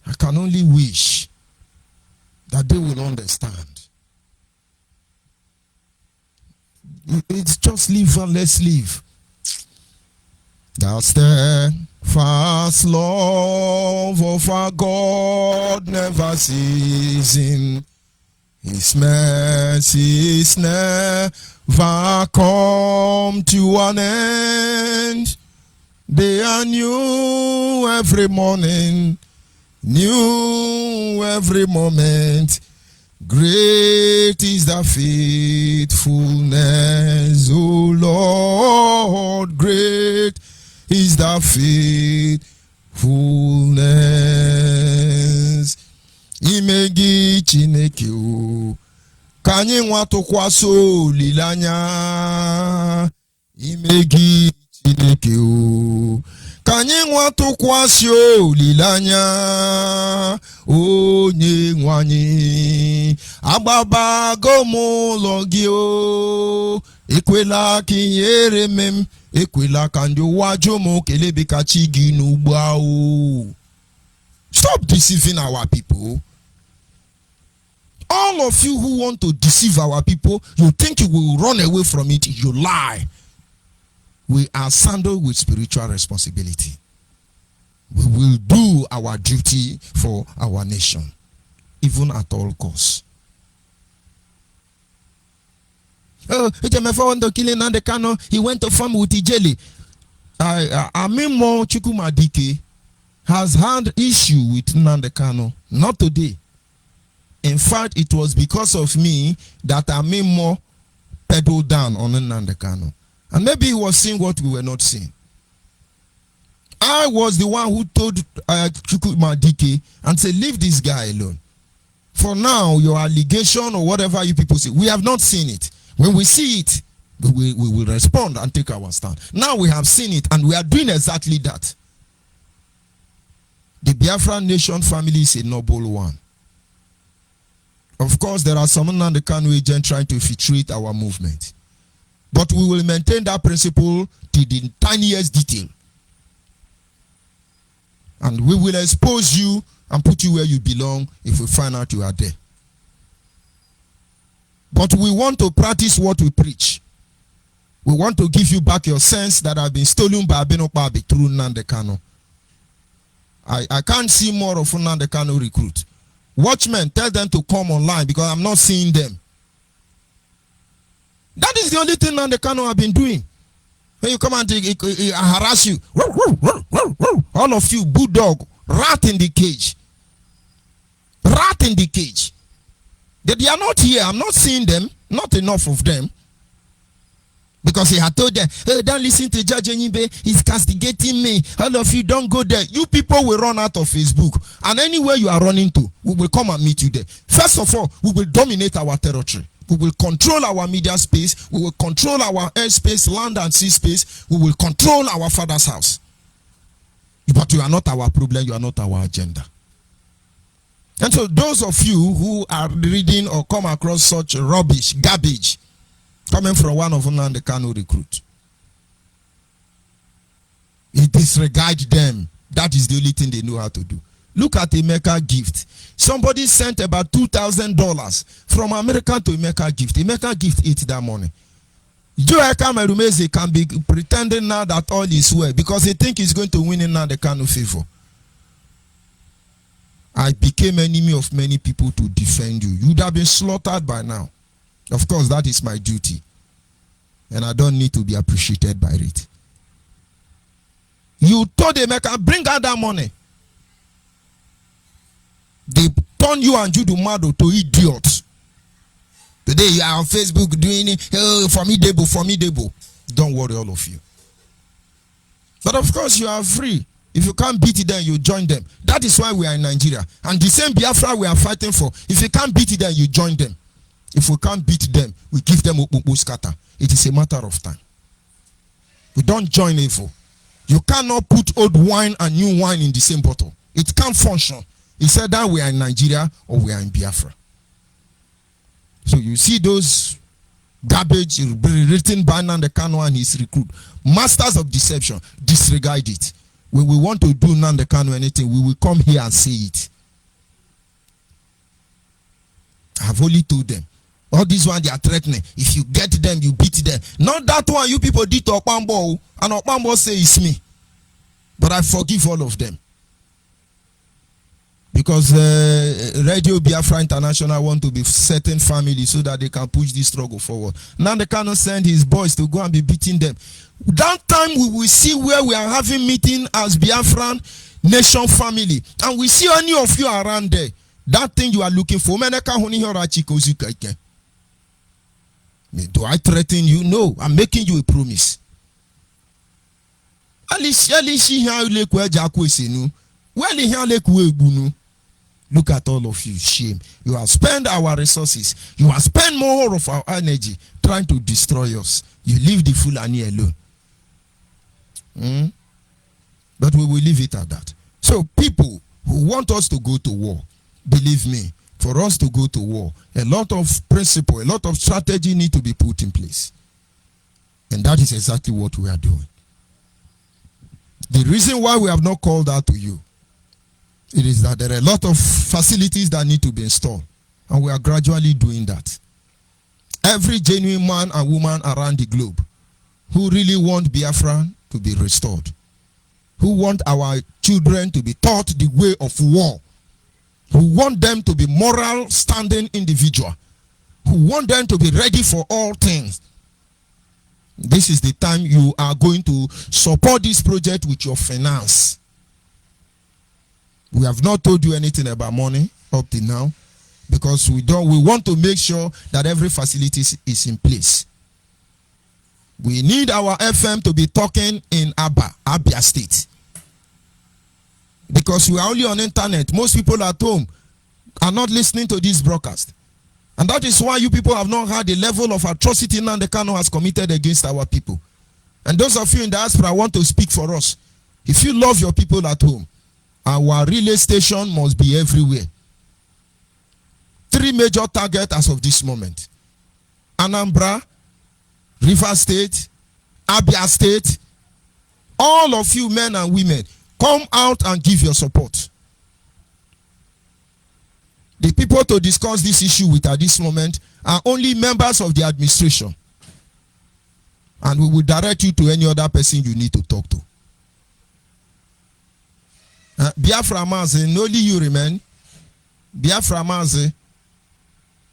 I can only wish that they will understand. It's just live and let's live. The steadfast love of our God never ceasing. His mercies never come to an end. They are new every morning, new every moment. Great is the faithfulness, O Lord. Great is the faithfulness. Imegi Chineke o ka anyị nwa tụkwasị olileanya. Imegi Chineke o ka anyị nwa tụkwasị olileanya. Onye nwe anyị agbabago m ụlọ gị o, ekwela ka ihere m, ekwela ka ndị ụwa jụ m kelebe ka chi gị n'ugbo ahụ. Stop deceiving our people. All of you who want to deceive our people, you think you will run away from it, you lie. We are saddled with spiritual responsibility. We will do our duty for our nation, even at all costs. Oh, Ejemefo want to kill Nnamdi Kanu. He went to farm with Ijeli. Amimo Chukwumadike has had issue with Nnamdi Kanu. Not today. In fact, it was because of me that Amimo pedaled down on Nnamdi Kanu. And maybe he was seeing what we were not seeing. I was the one who told Chukwumadike and said, leave this guy alone. For now, your allegation or whatever you people say, we have not seen it. When we see it, we will respond and take our stand. Now we have seen it and we are doing exactly that. The Biafra Nation family is a noble one. Of course, there are some Nnamdi Kanu agents trying to infiltrate our movement. But we will maintain that principle to the tiniest detail. And we will expose you and put you where you belong if we find out you are there. But we want to practice what we preach. We want to give you back your sense that have been stolen by Abeno Pabi through Nnamdi Kanu. I can't see more of Nnamdi Kanu recruit. Watchmen, tell them to come online because I'm not seeing them. That is the only thing Nnamdi Kanu have been doing. When you come and harass you, all of you, bulldog, rat in the cage. Rat in the cage. They are not here. I'm not seeing them. Not enough of them. Because he had told them, hey, don't listen to Judge Enyibe. He's castigating me. All of you don't go there. You people will run out of Facebook. And anywhere you are running to, we will come and meet you there. First of all, we will dominate our territory. We will control our media space. We will control our airspace, land and sea space. We will control our father's house. But you are not our problem. You are not our agenda. And so those of you who are reading or come across such rubbish, garbage, coming from one of Nnamdi Kanu recruit, he disregard them. That is the only thing they know how to do. Look at Emeka gift. Somebody sent about $2,000 from America to Emeka gift. Emeka gift ate that money. Joe Ekamerumeze can be pretending now that all is well because he think he's going to win in Nnamdi Kanu favor. I became enemy of many people to defend you. You would have been slaughtered by now. Of course, that is my duty. And I don't need to be appreciated by it. You told Emeka, bring out that money. They turn you and Judu Mado to idiots. Today you are on Facebook doing it. Oh, formidable, formidable. Don't worry, all of you. But of course, you are free. If you can't beat them, you join them. That is why we are in Nigeria. And the same Biafra we are fighting for. If you can't beat them, you join them. If we can't beat them, we give them Okpukpu scatter. It is a matter of time. We don't join evil. You cannot put old wine and new wine in the same bottle. It can't function. It's either we are in Nigeria or we are in Biafra. So you see those garbage written by Nnamdi Kanu and his recruit. Masters of deception. Disregard it. When we want to do Nnamdi Kanu anything, we will come here and say it. I have only told them. All this one they are threatening. If you get them, you beat them. Not that one you people did to Okpambo. And Okpambo say it's me. But I forgive all of them. Because Radio Biafra International want to be certain family so that they can push this struggle forward. Now they cannot send his boys to go and be beating them. That time we will see where we are having meeting as Biafran nation family. And we see any of you around there. That thing you are looking for. Do I threaten you? No, I'm making you a promise. Look at all of you. Shame. You have spent our resources. You have spent more of our energy trying to destroy us. You leave the Fulani alone. But we will leave it at that. So people who want us to go to war, believe me, for us to go to war, a lot of principle, a lot of strategy need to be put in place. And that is exactly what we are doing. The reason why we have not called out to you, it is that there are a lot of facilities that need to be installed. And we are gradually doing that. Every genuine man and woman around the globe who really want Biafra to be restored, who want our children to be taught the way of war, who want them to be moral standing individual, who want them to be ready for all things. This is the time you are going to support this project with your finance. We have not told you anything about money up to now because we want to make sure that every facility is in place. We need our FM to be talking in Abia State. Because we are only on internet. Most people at home are not listening to this broadcast. And that is why you people have not heard the level of atrocity Nnamdi Kanu has committed against our people. And those of you in diaspora want to speak for us. If you love your people at home, our relay station must be everywhere. 3 major targets as of this moment. Anambra, Rivers State, Abia State. All of you men and women, come out and give your support. The people to discuss this issue with at this moment are only members of the administration. And we will direct you to any other person you need to talk to. Biafra Mazi, only you remain. Biafra Mazi,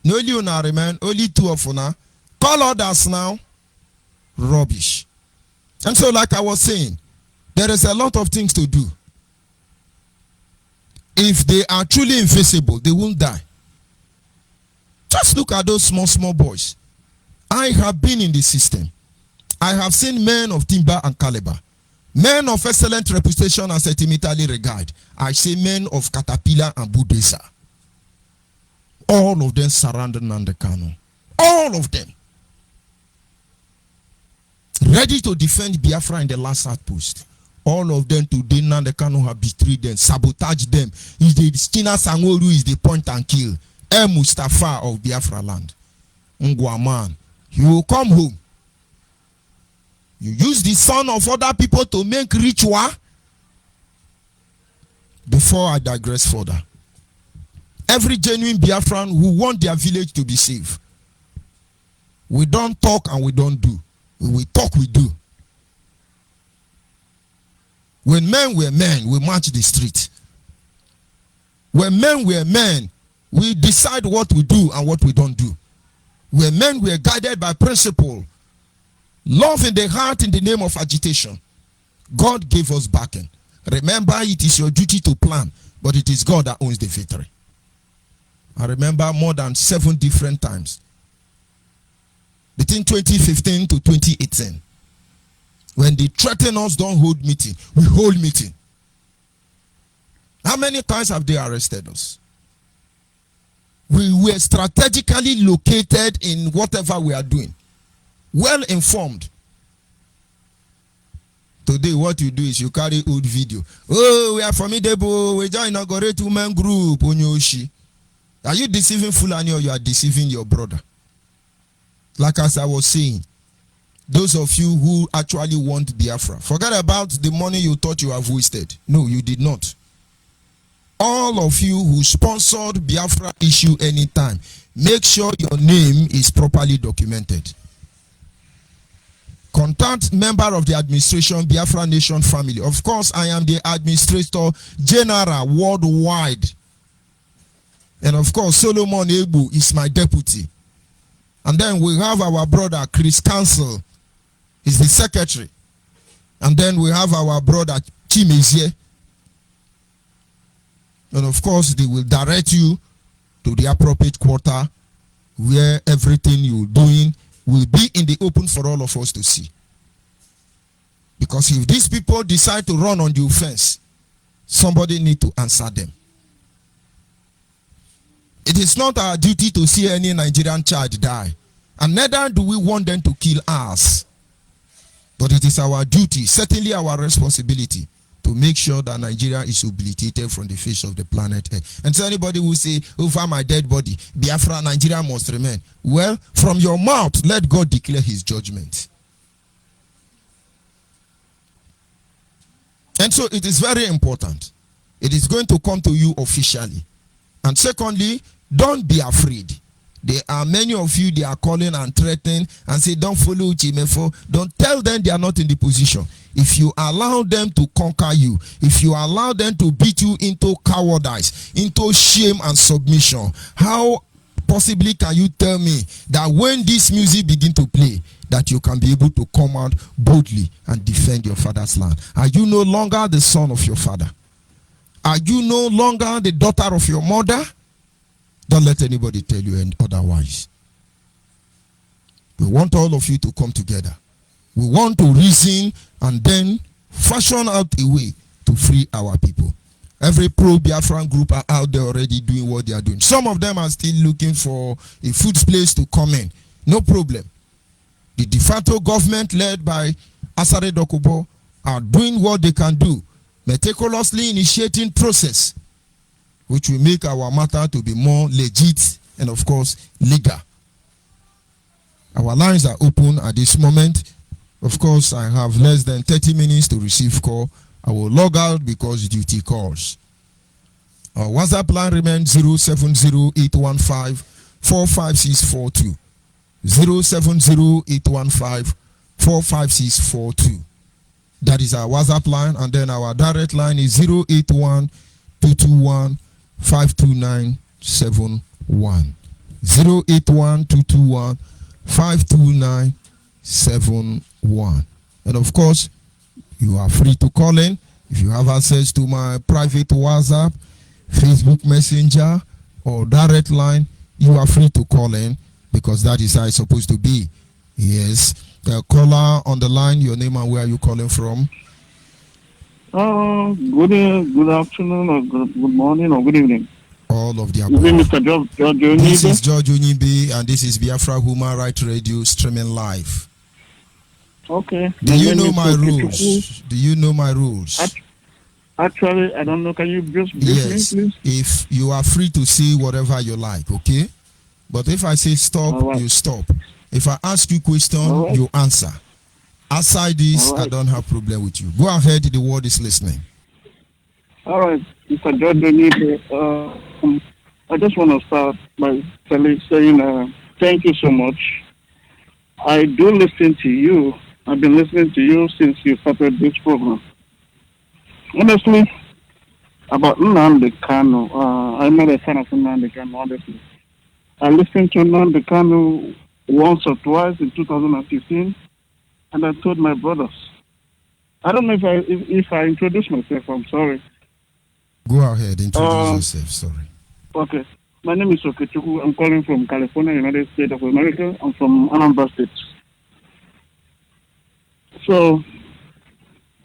only you now remain. Only 2 of you now. Call others now. Rubbish. And so, like I was saying, there is a lot of things to do. If they are truly invisible, they won't die. Just look at those small boys. I have been in the system. I have seen men of timber and caliber. Men of excellent reputation and sentimentally regard. I say men of caterpillar and bulldozer. All of them surrounded Nnamdi Kanu. All of them. Ready to defend Biafra in the last outpost. All of them today, Nnamdi Kanu have betrayed them, sabotaged them. Is the Skinner Sangoru is the point and kill. Mustafa of Biafra land. Ngwaman, you will come home. You use the son of other people to make ritual. Before I digress further, every genuine Biafran who want their village to be safe, we don't talk and we don't do. We talk, we do. When men were men, we march the street. When men were men, we decide what we do and what we don't do. When men were guided by principle, love in the heart in the name of agitation, God gave us backing. Remember, it is your duty to plan, but it is God that owns the victory. I remember more than 7 different times between 2015 to 2018. When they threaten us, don't hold meeting. We hold meeting. How many times have they arrested us? We were strategically located in whatever we are doing. Well informed. Today, what you do is you carry old video. Oh, we are formidable. We just inaugurate women group. Onyoshi. Are you deceiving Fulani or you are deceiving your brother? Like as I was saying, those of you who actually want Biafra, forget about the money you thought you have wasted. No, you did not. All of you who sponsored Biafra issue anytime, make sure your name is properly documented. Contact member of the administration, Biafra Nation family. Of course, I am the administrator general worldwide. And of course, Solomon Ebu is my deputy. And then we have our brother, Chris Council, is the secretary. And then we have our brother, Chimezie. And of course, they will direct you to the appropriate quarter where everything you're doing will be in the open for all of us to see. Because if these people decide to run on the offense, somebody need to answer them. It is not our duty to see any Nigerian child die. And neither do we want them to kill us. But it is our duty, certainly our responsibility, to make sure that Nigeria is obliterated from the face of the planet Earth. And so anybody who say, over my dead body, Biafra, Nigeria must remain. Well, from your mouth, let God declare his judgment. And so it is very important. It is going to come to you officially. And secondly, don't be afraid. There are many of you, they are calling and threatening and say, don't follow Chimefo. Don't tell them they are not in the position. If you allow them to conquer you, if you allow them to beat you into cowardice, into shame and submission, how possibly can you tell me that when this music begin to play, that you can be able to come out boldly and defend your father's land? Are you no longer the son of your father? Are you no longer the daughter of your mother? Don't let anybody tell you otherwise. We want all of you to come together. We want to reason and then fashion out a way to free our people. Every pro-Biafran group are out there already doing what they are doing. Some of them are still looking for a food place to come in. No problem. The de facto government led by Asare Dokubo are doing what they can do, meticulously initiating process which will make our matter to be more legit and of course legal. Our lines are open at this moment. Of course, I have less than 30 minutes to receive call. I will log out because duty calls. Our WhatsApp line remains 070-815-45642. 070-815-45642. That is our WhatsApp line, and then our direct line is 081-221-52971. 081-221-52971. And of course, you are free to call in. If you have access to my private WhatsApp, Facebook Messenger, or direct line, you are free to call in because that is how it's supposed to be. Yes. The caller on the line, your name and where are you calling from? Good afternoon, or good morning, or good evening. All of the above. Is it Mr. George Onibe? This is George Onibe, and this is Biafra Human Rights Radio streaming live. Okay. Do you know my rules? Do you know my rules? Actually, I don't know. Can you just brief me, please? If you are free to say whatever you like, okay? But if I say stop, right, you stop. If I ask you question, right, you answer. Aside this, right, I don't have problem with you. Go ahead, the world is listening. All right, Mr. George Onibe, I just want to start by saying thank you so much. I do listen to you. I've been listening to you since you started this program. Honestly, about Nnamdi Kanu, I'm not a fan of Nnamdi Kanu, honestly. I listened to Nnamdi Kanu once or twice in 2015, and I told my brothers. I don't know if I introduced myself. I'm sorry. Go ahead, introduce yourself. Sorry. Okay. My name is Okechukwu. I'm calling from California, United States of America. I'm from Anambra State. So,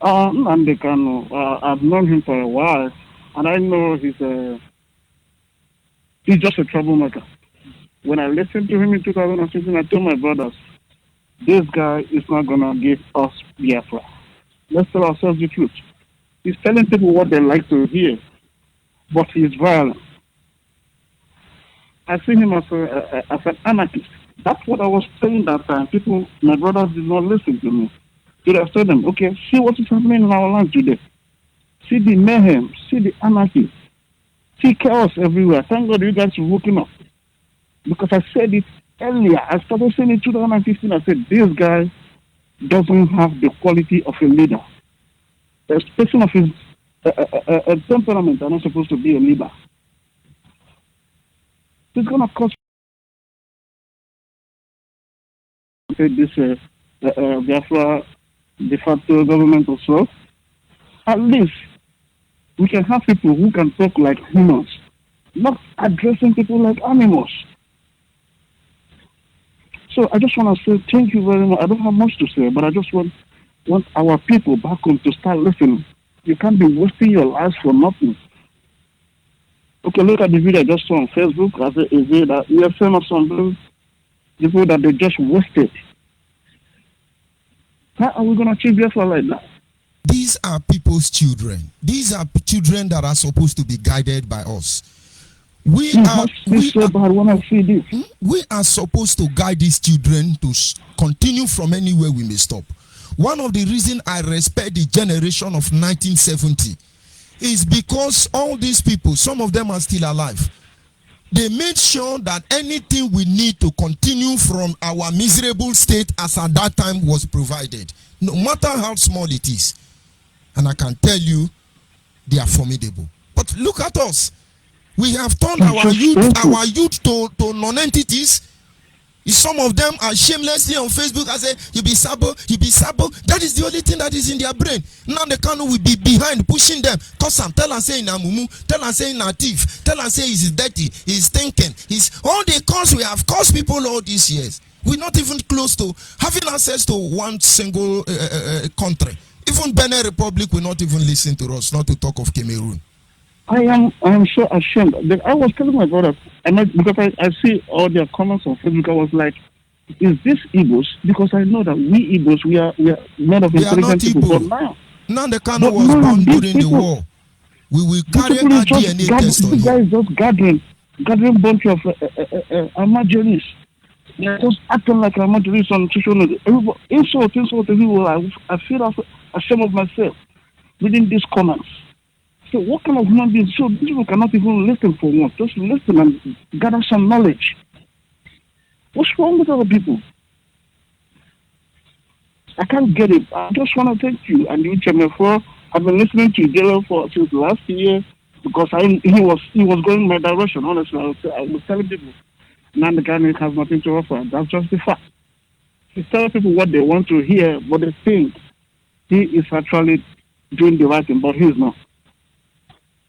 Nnamdi Kanu, I've known him for a while, and I know he's just a troublemaker. When I listened to him in 2016, I told my brothers, this guy is not gonna give us Biafra. Let's tell ourselves the truth. He's telling people what they like to hear, but he's violent. I see him as an anarchist. That's what I was saying that time. People, my brothers did not listen to me. So I told them, okay, see what is happening in our land today. See the mayhem, see the anarchy, see chaos everywhere. Thank God you guys are waking up. Because I said it earlier. I started saying in 2015, I said, this guy doesn't have the quality of a leader. A person of his temperament are not supposed to be a leader. It's going to cost this Biafra de facto government also. At least we can have people who can talk like humans, not addressing people like animals. So I just want to say thank you very much. I don't have much to say, but I just want our people back home to start listening. You can't be wasting your lives for nothing. Okay, look at the video I just saw on Facebook. I said, is it that we are saying of some people that they just wasted? How are we going to achieve Biafra like that? These are people's children. These are children that are supposed to be guided by us. We are supposed to guide these children to continue from anywhere we may stop. One of the reasons I respect the generation of 1970 is because all these people, some of them are still alive. They made sure that anything we need to continue from our miserable state as at that time was provided, no matter how small it is. And I can tell you, they are formidable. But look at us. We have turned our youth to non-entities. Some of them are shamelessly on Facebook. I say, you be sabo. That is the only thing that is in their brain. Now the Kanu will be behind, pushing them. Tell and say na mumu, tell and say na thief, tell and say he's dirty, he's thinking. All the cause we have caused people all these years. We're not even close to having access to one single country. Even Benin Republic will not even listen to us, not to talk of Cameroon. I am so ashamed. I was telling my brother, because I see all their comments on Facebook, I was like, is this Igbos? Because I know that we Igbos, we are made of intelligent people. But now the Kanu was born during the war. We will carry our DNA test on you. Guys just gathering bunch of Amajonis. They're just acting like Amajonis on social media. Insult people. I feel ashamed of myself reading these comments. So what kind of human beings? So people cannot even listen for once. Just listen and gather some knowledge. What's wrong with other people? I can't get it. I just want to thank you and you, Chemefo. I've been listening to Jello since last year because he was going my direction. Honestly, I was telling people, the guy has nothing to offer. That's just the fact. He's telling people what they want to hear, but they think he is actually doing the right thing, but he's not.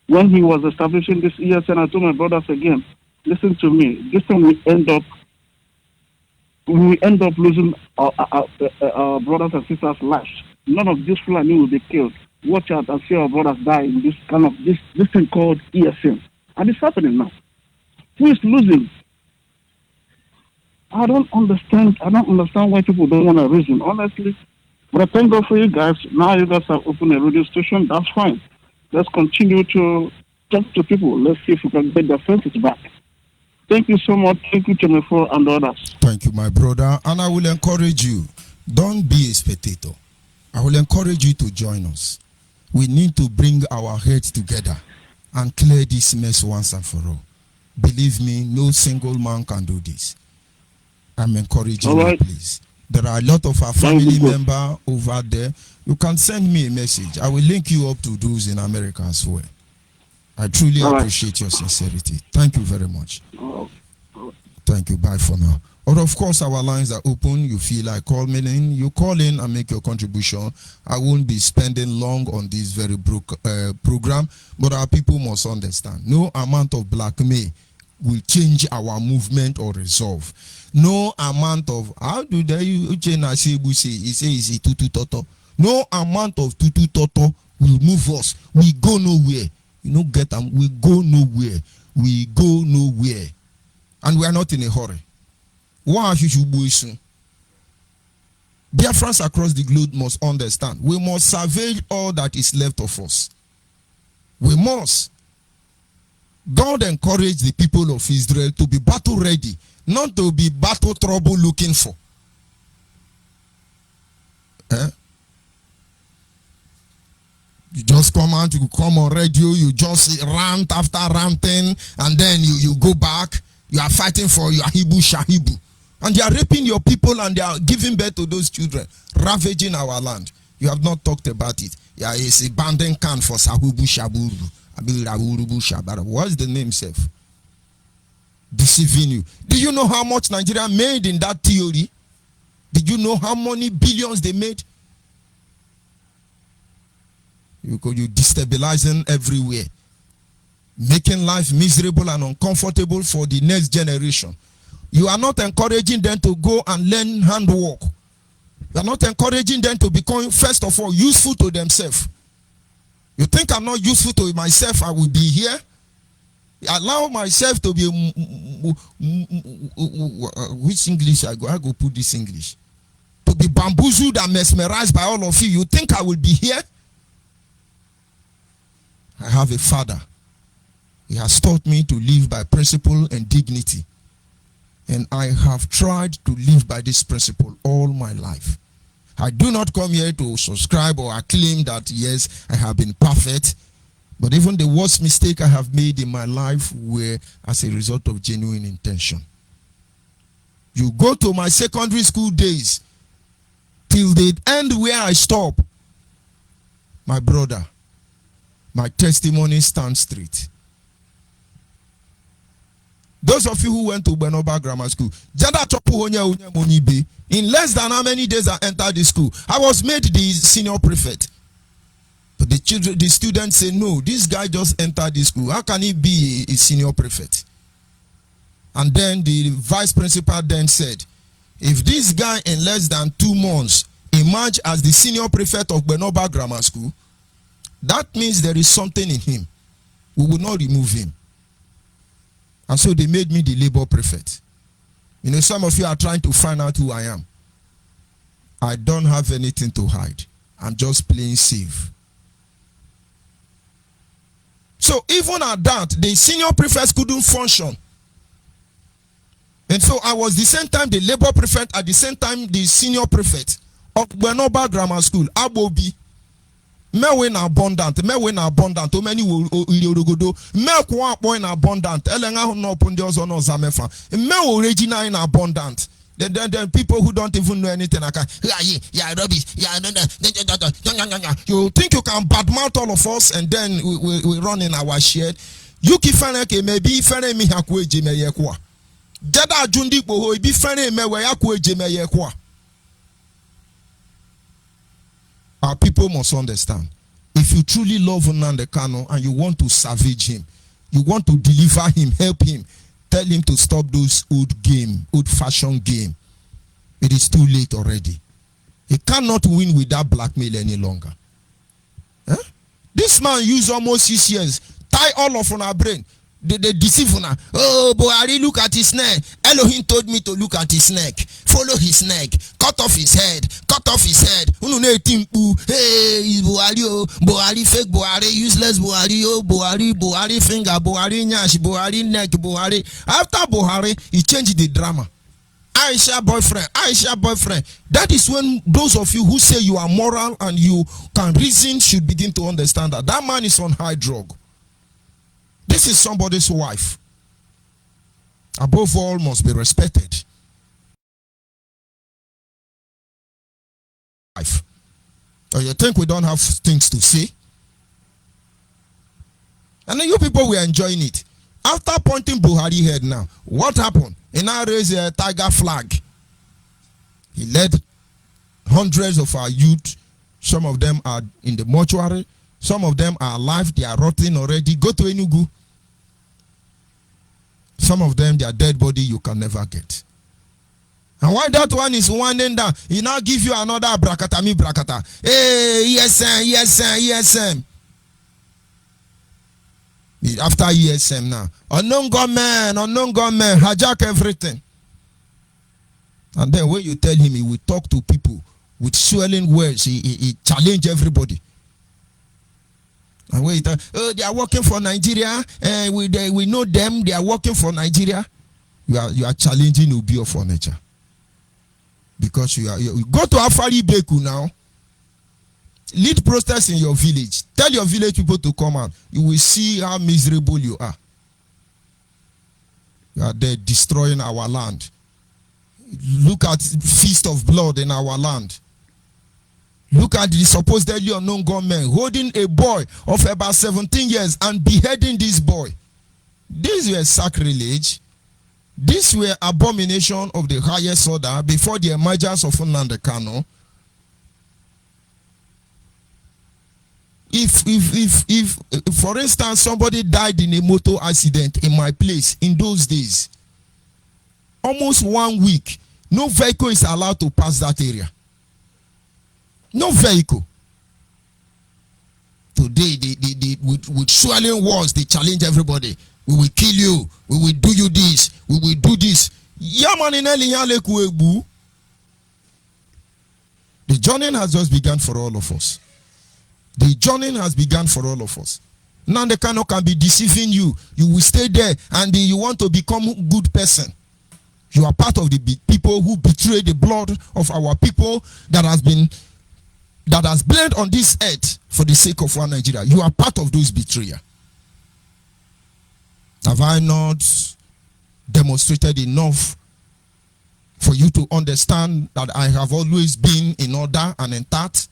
When he was establishing this ESN, I told my brothers again, listen to me. This time we end up losing our brothers and sisters' lives. None of this Fulani will be killed. Watch out and see our brothers die in this kind of this thing called ESN. And it's happening now. Who is losing? I don't understand why people don't want to reason, honestly. But I thank God for you guys. Now you guys have opened a radio station. That's fine. Let's continue to talk to people. Let's see if we can get their senses back. Thank you so much. Thank you, Chemefo and others. Thank you, my brother. And I will encourage you. Don't be a spectator. I will encourage you to join us. We need to bring our heads together and clear this mess once and for all. Believe me, no single man can do this. I'm encouraging you, please. There are a lot of our family members over there. You can send me a message. I will link you up to those in America as well. I truly appreciate your sincerity. Thank you very much. Thank you. Bye for now. Or of course, our lines are open. You feel like calling in. You call in and make your contribution. I won't be spending long on this very program, but our people must understand. No amount of blackmail will change our movement or resolve. No amount of how do they say he say is it tutu toto. No amount of tutu toto will move us. We go nowhere. You know, get them. We go nowhere. We go nowhere. And we are not in a hurry. Why should you be soon? Dear friends across the globe must understand. We must salvage all that is left of us. We must. God encouraged the people of Israel to be battle ready, not to be battle trouble looking for. You just come out, you come on radio, you just rant after ranting, and then you go back. You are fighting for your Ahibu Shahibu. And they are raping your people and they are giving birth to those children, ravaging our land. You have not talked about it. Yeah, it's a abandoned camp for Sahubu Shaburu. What's the name, self? Deceiving you. Do you know how much Nigeria made in that theory? Did you know how many billions they made? You destabilizing everywhere, making life miserable and uncomfortable for the next generation. You are not encouraging them to go and learn handwork. You are not encouraging them to become, first of all, useful to themselves. You think I'm not useful to myself, I will be here? Allow myself to be, which English I go put this English? To be bamboozled and mesmerized by all of you. You think I will be here? I have a father. He has taught me to live by principle and dignity. And I have tried to live by this principle all my life. I do not come here to subscribe or claim that, yes, I have been perfect. But even the worst mistake I have made in my life were as a result of genuine intention. You go to my secondary school days till the end where I stop. My brother, my testimony stands straight. Those of you who went to Benoba Grammar School, in less than how many days I entered the school, I was made the senior prefect. But the students say, no, this guy just entered the school. How can he be a senior prefect? And then the vice principal then said, if this guy in less than 2 months emerged as the senior prefect of Benoba Grammar School, that means there is something in him. We will not remove him. And so they made me the labor prefect. You know, some of you are trying to find out who I am. I don't have anything to hide. I'm just playing safe. So even at that, the senior prefects couldn't function. And so I was the same time the labor prefect, at the same time the senior prefect of Benoba Grammar School, Abobi. Me na abundant, o many will iliorogodo, me kwa point abundant, elenga ho no pon ozo no zamefa, me original in abundant. Then people who don't even know anything, I can, yeah, rubbish, yeah, you think you can badmouth all of us and then we run in our shed. You keep fene maybe fene mi hakwe jeme ye kwa. Jada jundi po ibi fene me we hakwe jeme ye kwa. Our people must understand. If you truly love Nnamdi Kanu and you want to savage him, you want to deliver him, help him, tell him to stop those old-fashioned game. It is too late already. He cannot win with that blackmail any longer. This man used almost 6 years, tie all of on our brain. They deceive on her. Oh, Buhari, look at his neck. Elohim told me to look at his neck. Follow his neck. Cut off his head. Cut off his head. Hey, Buhari, oh, Buhari, fake Buhari, useless Buhari, oh, Buhari finger, Buhari nyash, Buhari neck, Buhari. After Buhari, he changed the drama. Aisha boyfriend. That is when those of you who say you are moral and you can reason should begin to understand that that man is on high drug. This is somebody's wife. Above all, must be respected. Wife. Or you think we don't have things to say? And then you people were enjoying it. After pointing Buhari head now, what happened? He now raised a tiger flag. He led hundreds of our youth. Some of them are in the mortuary. Some of them are alive. They are rotting already. Go to Enugu. Some of them, their dead body you can never get. And while that one is winding down, he now give you another brakatami brakata. Hey, ESM. After ESM now. Unknown gunmen, hijack everything. And then when you tell him, he will talk to people with swelling words. He challenge everybody. And when you tell, oh, they are working for Nigeria, we know them, they are working for Nigeria. You are challenging Obi of Onitsha. Because you go to Afari Beku now, lead protest in your village. Tell your village people to come out. You will see how miserable you are. You are there destroying our land. Look at feast of blood in our land. Look at the supposedly unknown gunmen holding a boy of about 17 years and beheading this boy. These were sacrilege. These were abomination of the highest order before the emergence of Nnamdi Kanu. If for instance somebody died in a motor accident in my place in those days, almost 1 week, no vehicle is allowed to pass that area. No vehicle. Today, they with swelling words, they challenge everybody. We will kill you. We will do you this. We will do this. The journey has just begun for all of us. The journey has begun for all of us. Nnamdi Kanu can be deceiving you. You will stay there and you want to become a good person. You are part of the people who betray the blood of our people that has bled on this earth for the sake of one Nigeria. You are part of those betrayers. Have I not demonstrated enough for you to understand that I have always been in order and intact?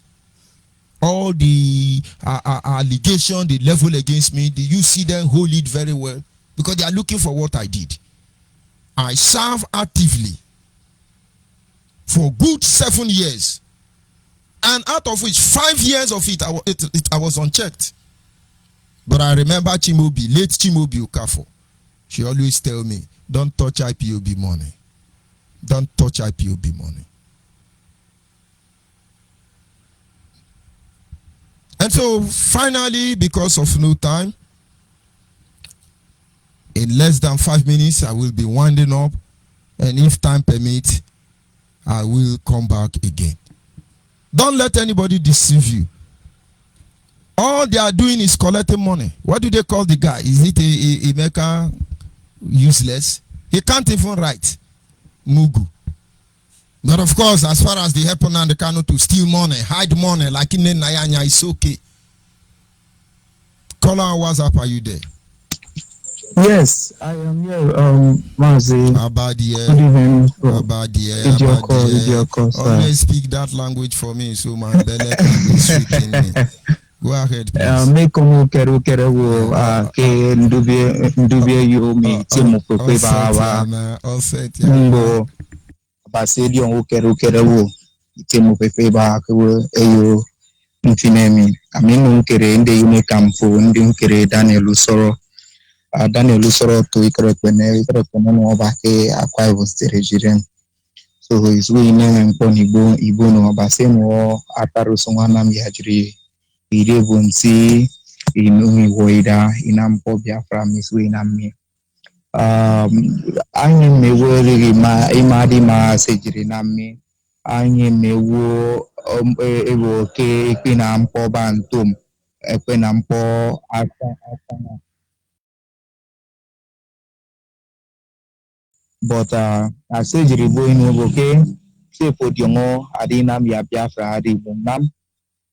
All the allegation they level against me, do you see them hold it very well? Because they are looking for what I did. I serve actively for good 7 years. And out of which 5 years of it, I was unchecked. But I remember Chimobi, late Chimobi Okafo. She always tell me, don't touch IPOB money. Don't touch IPOB money. And so finally, because of no time, in less than 5 minutes, I will be winding up. And if time permits, I will come back again. Don't let anybody deceive you. All they are doing is collecting money. What do they call the guy? Is it a maker useless? He can't even write. Mugu. But of course, as far as the help Nnamdi Kanu to steal money, hide money, like in Nayanya, it's okay. Call on WhatsApp, are you there? Yes, I am here. Mazi. Abadia. Good evening. Abadia. Always speak that language for me, so my belly can be sweet in me. Go ahead, please. Make a keru ke ndubie you me timu pepe ba All set. ngo basedi on keru timu pepe ba ko eyo nfinemi aminu kere nde yume kampo ndi kere Daniel Usoro to ikrekpene no ba ke Akwa Ibom State Nigerian. So is we name mpon Igbo no ba se no ataru so nwana mi hajiri ide bunti inu woida inampo Biafra miswe nami anyị mewere ma imadi ma sejiri nami anyị mewo ewo ke ekpe na mpo bantom ekpe na mpo asa but as sejiri bo inu boke se podiongo adinam ya Biafra adi bunam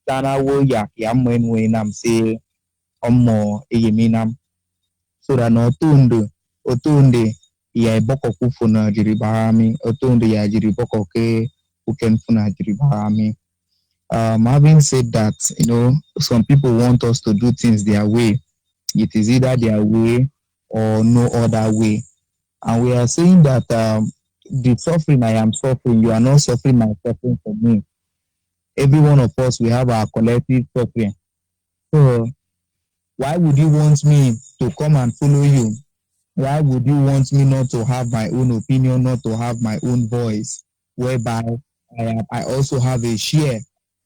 Tana wo ya mwenwe nam se omo eyeminam so that no otunde ya boko kufuna jiribahami otunde ya jiriboko ke uken funa jiribahami. Having said that, some people want us to do things their way. It is either their way or no other way, and we are saying that the suffering I am suffering, you are not suffering my suffering for me. Every one of us, we have our collective suffering. So, why would you want me to come and follow you Why would you want me not to have my own opinion, not to have my own voice, whereby I also have a share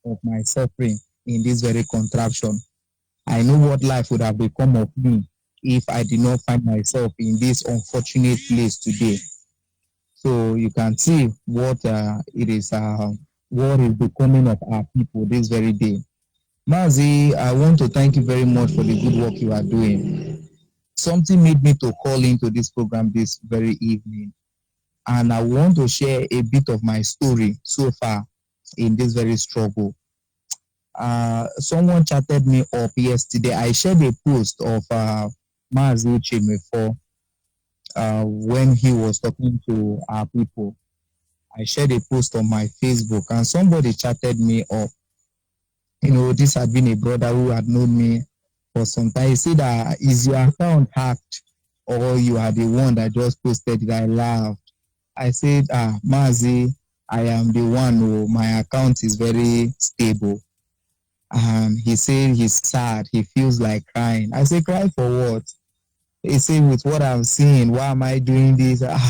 of my suffering in this very contraption? I know what life would have become of me if I did not find myself in this unfortunate place today. So you can see what what is becoming of our people this very day. Mazi, I want to thank you very much for the good work you are doing. Something made me to call into this program this very evening, and I want to share a bit of my story so far in this very struggle. Someone chatted me up yesterday. I shared a post of Mazi Chimefo when he was talking to our people. I shared a post on my Facebook, and somebody chatted me up. You know, this had been a brother who had known me for some time. He said, is your account hacked, or you are the one that just posted it? I laughed. I said, Mazi, I am the one who my account is very stable. He said he's sad. He feels like crying. I said, cry for what? He said, with what I'm seeing, why am I doing this? I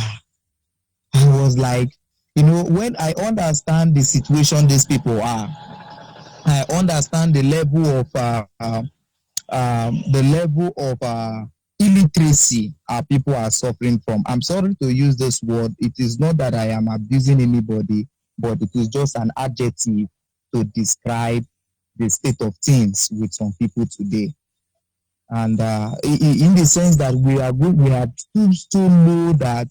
was like, you know, when I understand the situation these people are, I understand the level of illiteracy our people are suffering from. I'm sorry to use this word. It is not that I am abusing anybody, but it is just an adjective to describe the state of things with some people today. And in the sense that we are too low that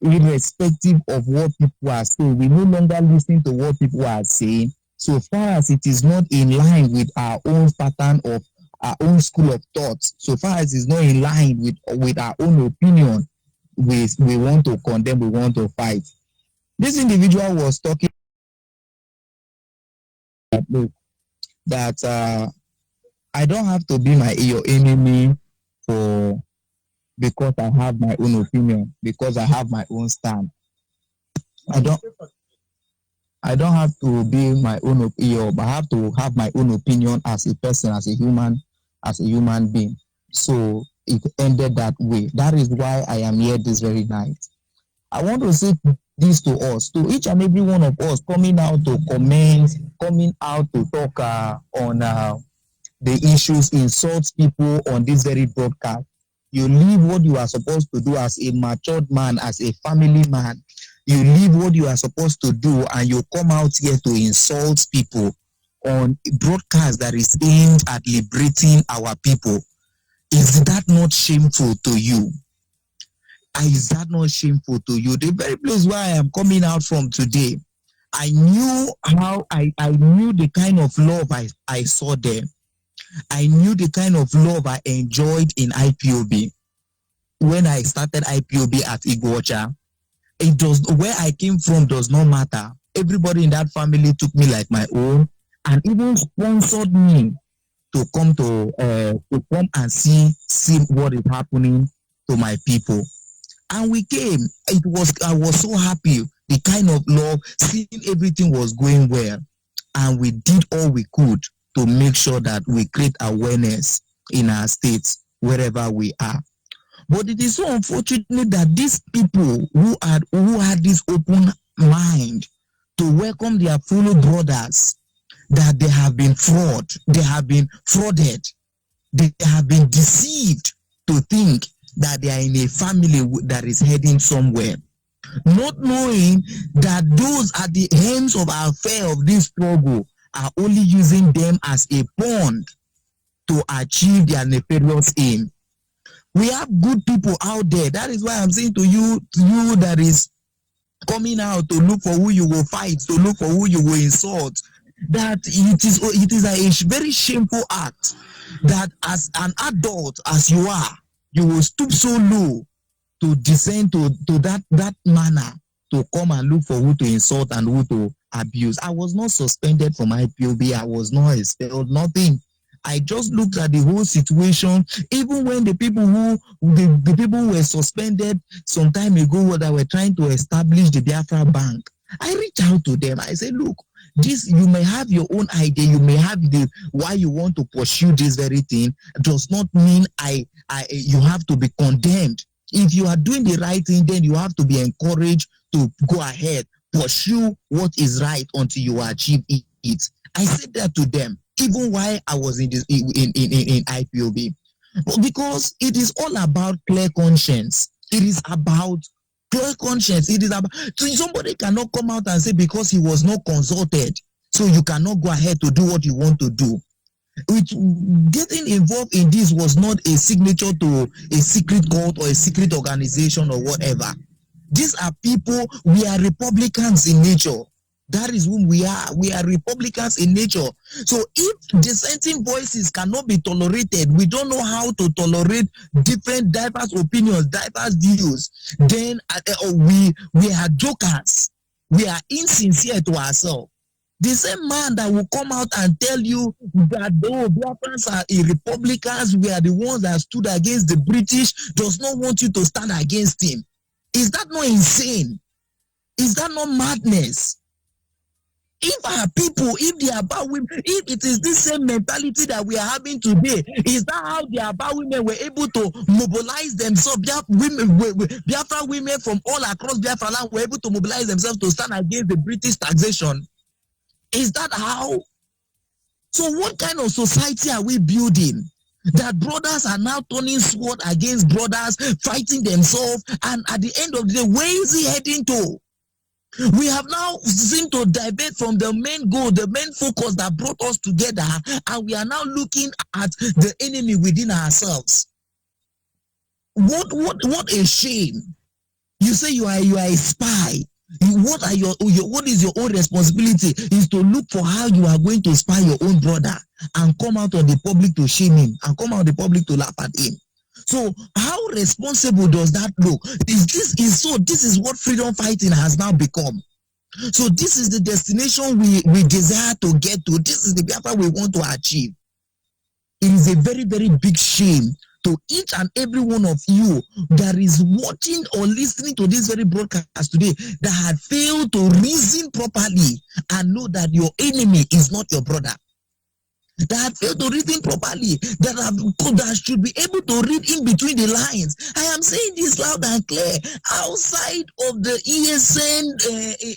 irrespective of what people are saying, we no longer listen to what people are saying, so far as it is not in line with our own pattern of our own school of thought, so far as it's not in line with our own opinion, we want to condemn, we want to fight. This individual was talking that I don't have to be your enemy because I have my own opinion, because I have my own stand. I don't have to be my own opinion, but I have to have my own opinion as a person, as a human being. So it ended that way. That is why I am here this very night. I want to say this to us, to each and every one of us coming out to comment, coming out to talk on the issues, insult people on this very broadcast. You leave what you are supposed to do as a matured man, as a family man. You leave what you are supposed to do and you come out here to insult people on a broadcast that is aimed at liberating our people. Is that not shameful to you? Is that not shameful to you? The very place where I am coming out from today, I knew I knew the kind of love I saw there. I knew the kind of love I enjoyed in IPOB. When I started IPOB at Iguacha, it does, where I came from does not matter. Everybody in that family took me like my own and even sponsored me to come and see what is happening to my people. And we came. I was so happy. The kind of love, seeing everything was going well, and we did all we could to make sure that we create awareness in our states wherever we are. But it is so unfortunate that these people who had this open mind to welcome their fellow brothers, that they have been frauded, they have been deceived to think that they are in a family that is heading somewhere, not knowing that those at the ends of our affair of this struggle are only using them as a pawn to achieve their nefarious aim. We have good people out there. That is why I'm saying to you that is coming out to look for who you will fight, to look for who you will insult, that it is a very shameful act that as an adult as you are, you will stoop so low to descend to that manner to come and look for who to insult and who to abuse. I was not suspended from IPOB. I was not expelled, nothing. I just looked at the whole situation. Even when the people who were suspended some time ago that were trying to establish the Biafra Bank, I reached out to them. I said, look, this, you may have your own idea, you may have the why you want to pursue this very thing, does not mean you have to be condemned If you are doing the right thing, then you have to be encouraged to go ahead, pursue what is right until you achieve it. I said that to them, even while I was in IPOB, because it is all about clear conscience. It is about clear conscience. It is about, so somebody cannot come out and say because he was not consulted, so you cannot go ahead to do what you want to do. Getting involved in this was not a signature to a secret cult or a secret organization or whatever. These are people, we are Republicans in nature. That is whom we are. We are Republicans in nature. So if dissenting voices cannot be tolerated, we don't know how to tolerate different diverse opinions, diverse views, then we are jokers. We are insincere to ourselves. The same man that will come out and tell you that Biafrans are Republicans, we are the ones that stood against the British, does not want you to stand against him. Is that not insane? Is that not madness? If our people, if they are about women, if it is this same mentality that we are having today, is that how the about women were able to mobilize themselves? Biafra women from all across Biafra land were able to mobilize themselves to stand against the British taxation. Is that how? So what kind of society are we building? That brothers are now turning sword against brothers, fighting themselves, and at the end of the day, where is he heading to? We have now seemed to divert from the main goal, the main focus that brought us together, and we are now looking at the enemy within ourselves. What a shame. You say you are a spy. What is your own responsibility is to look for how you are going to spy your own brother and come out of the public to shame him and come out of the public to laugh at him. So how responsible does that look? This is what freedom fighting has now become. So this is the destination we desire to get to. This is the Biafra we want to achieve. It is a very, very big shame to each and every one of you that is watching or listening to this very broadcast today that had failed to reason properly and know that your enemy is not your brother. That have failed to reason properly, that should be able to read in between the lines. I am saying this loud and clear. Outside of the ESN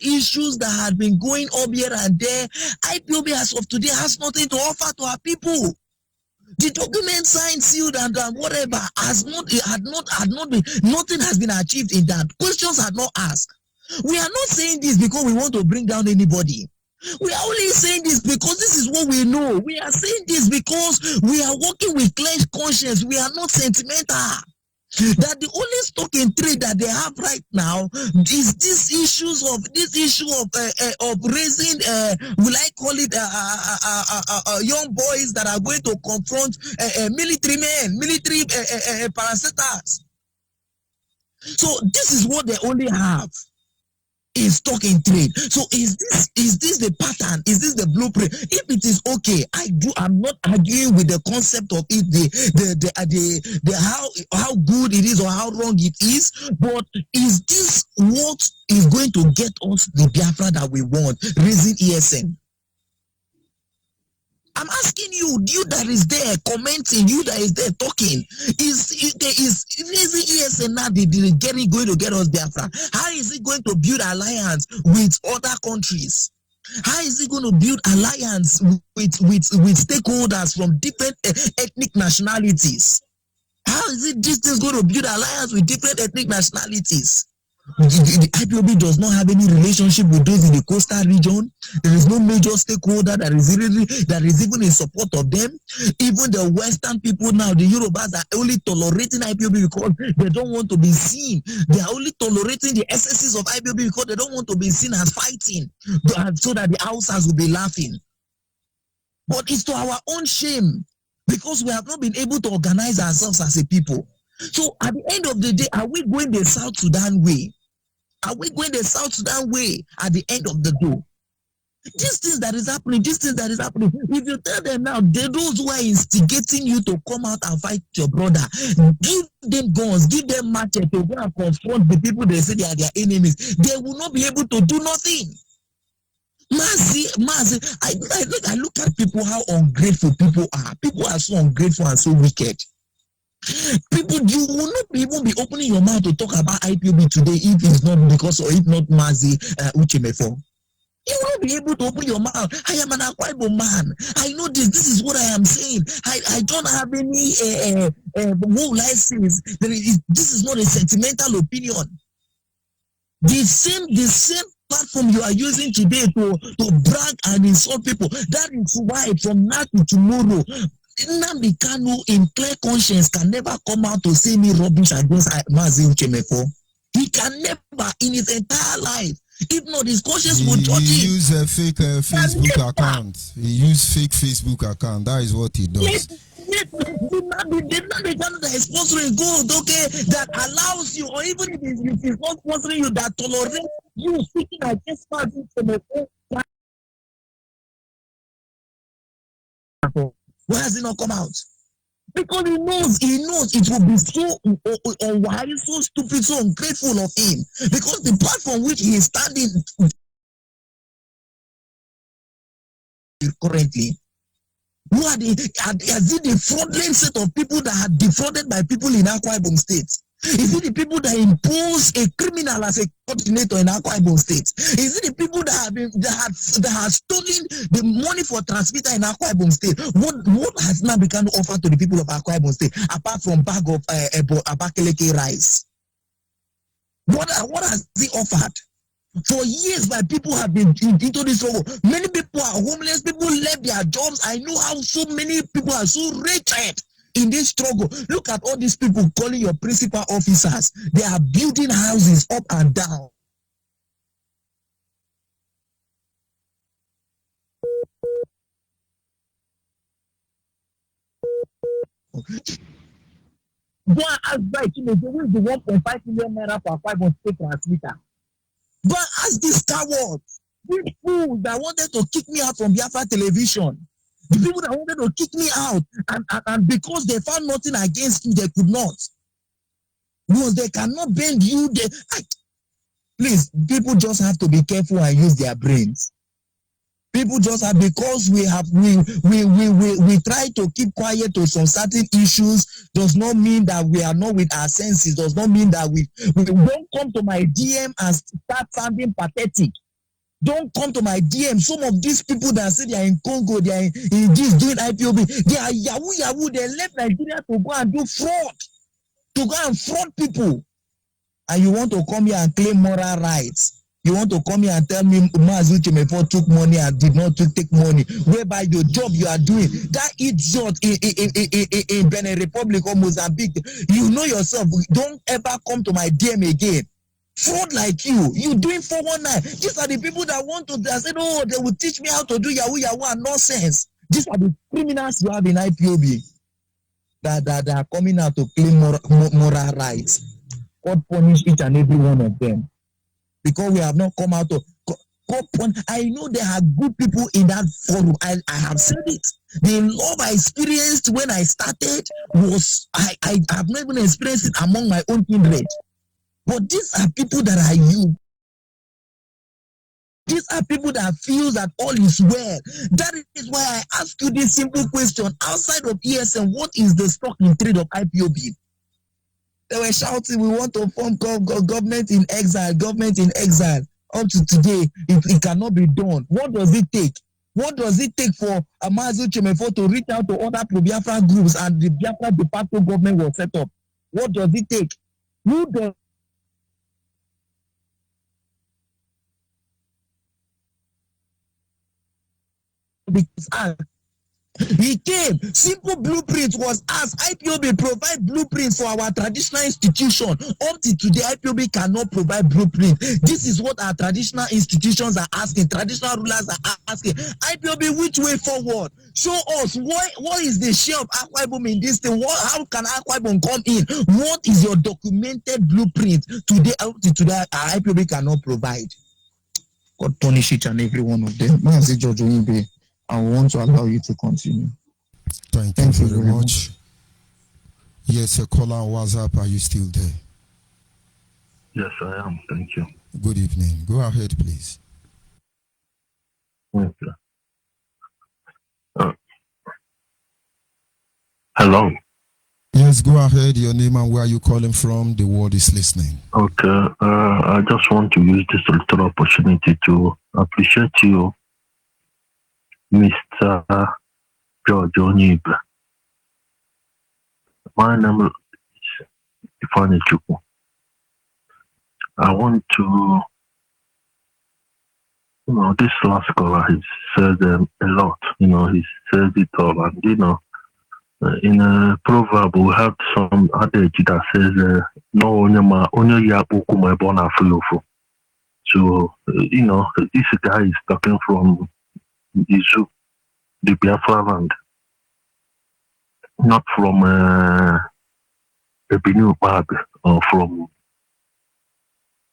issues that had been going up here and there, IPOB as of today has nothing to offer to our people. The document signed, sealed, and whatever nothing has been achieved in that. Questions are not asked. We are not saying this because we want to bring down anybody. We are only saying this because this is what we know. We are saying this because we are working with clear conscience. We are not sentimental. That the only stock in trade that they have right now is this issue of raising, will I call it, young boys that are going to confront military men, military parastatals. So this is what they only have. Is stock in trade. So is this the pattern? Is this the blueprint? If it is okay, I'm not arguing with the concept of it, the how good it is or how wrong it is, but is this what is going to get us the Biafra that we want? Raising ESN. I'm asking you that is there commenting, you that is there talking, is raising ESN now going to get us Biafra? How is it going to build alliance with other countries? How is it going to build alliance with stakeholders from different ethnic nationalities? How is this going to build alliance with different ethnic nationalities? The IPOB does not have any relationship with those in the coastal region. There is no major stakeholder that is even in support of them. Even the Western people now, the Yorubas, are only tolerating IPOB because they don't want to be seen. They are only tolerating the excesses of IPOB because they don't want to be seen as fighting, so that the outsiders will be laughing. But it's to our own shame because we have not been able to organize ourselves as a people. So at the end of the day, are we going the South Sudan way? Are we going the South Sudan way at the end of the day? These things that is happening, if you tell them now, those who are instigating you to come out and fight your brother, give them guns, give them machete to go and confront the people they say they are their enemies, they will not be able to do nothing. I look at people, how ungrateful people are. People are so ungrateful and so wicked. People, you will not even be opening your mouth to talk about IPOB today if it's not because or if not Mazi Uchemefo. You will not be able to open your mouth. I am an Akwa Ibom man. I know this. This is what I am saying. I don't have any what will I say? This is not a sentimental opinion. The same platform you are using today to brag and insult people. That is why from now to tomorrow, Nnamdi Kanu in clear conscience can never come out to say me rubbish against Mazi Uchemefo. He can never in his entire life. If not, his conscience will judge He him. use a fake Facebook account. He use fake Facebook account. That is what he does. The channel that is sponsoring gold, okay, that allows you, or even if it's not sponsoring you, that tolerate you speaking against Mazi Uchemefo. Why has it not come out? Because he knows it will be so unwise, so stupid, so ungrateful of him. Because the platform which he is standing currently, who are is it the fraudulent set of people that are defrauded by people in Akwa Ibom State? Is it the people that impose a criminal as a coordinator in Akwa Ibom State? Is it the people that have stolen the money for transmitter in Akwa Ibom State? What has now become offered to the people of Akwa Ibom State apart from bag of Abakaliki rice? What has he offered? For years, my people have been into this struggle. Many people are homeless. People left their jobs. I know how so many people are so wretched in this struggle. Look at all these people calling your principal officers. They are building houses up and down. Go and ask by Chineke, who is the 1.5 million naira for 5 state transmitter? Go and ask this coward, these fools that wanted to kick me out from Biafra television. The people that wanted to kick me out, and because they found nothing against me, they could not. Because they cannot bend you. Please, people just have to be careful and use their brains. People just have, because we try to keep quiet to some certain issues, does not mean that we are not with our senses, does not mean that we don't come to my DM and start sounding pathetic. Don't come to my DM. Some of these people that say they are in Congo, they are in this doing IPOB, they are Yahoo. They left Nigeria to go and do fraud, to go and fraud people. And you want to come here and claim moral rights. You want to come here and tell me Mazi Uchemefo took money and did not take money, whereby the job you are doing, that idiot in Benin Republic or Mozambique, you know yourself, don't ever come to my DM again. Fraud like you doing 419. These are the people that want to, that said, oh, they will teach me how to do Yahoo and nonsense. These are the criminals you have in IPOB that are coming out to claim moral rights. God punish each and every one of them. Because we have not come out to God punish. I know there are good people in that forum. I have said it. The love I experienced when I started was, I have not even experienced it among my own kindred. But these are people that are you. These are people that feel that all is well. That is why I ask you this simple question. Outside of ESN, what is the stock in trade of IPOB? They were shouting, we want to form government in exile, government in exile. Up to today, it cannot be done. What does it take? What does it take for Mazi Uchemefo to reach out to other pro-Biafra groups and the Biafra de facto government was set up? What does it take? Who does because he came. Simple blueprint was asked. IPOB provide blueprint for our traditional institution. Up to today, IPOB cannot provide blueprint. This is what our traditional institutions are asking. Traditional rulers are asking. IPOB, which way forward? Show us what is the share of Akwa Ibom in this thing? How can Akwa Ibom come in? What is your documented blueprint? Today, up to today, our IPOB cannot provide. God punish each and every one of them. Mazi George Oyinbe, I want to allow you to continue. Thank you very much. Yes, a caller on WhatsApp. Are you still there? Yes, I am. Thank you. Good evening. Go ahead, please. Okay. Hello. Yes, Yes, go ahead. Your name and where you calling from. The world is listening. Okay. I just want to use this little opportunity to appreciate you, Mr. George Onibe. My name is Ifani Chukwu. I want to, this last caller, he said a lot. He said it all. And, in a proverb, we have some adage that says, no, only yabuku my bona fulufu. So, this guy is talking from the zoo, the Biafra land, not from Ebinu Babi or from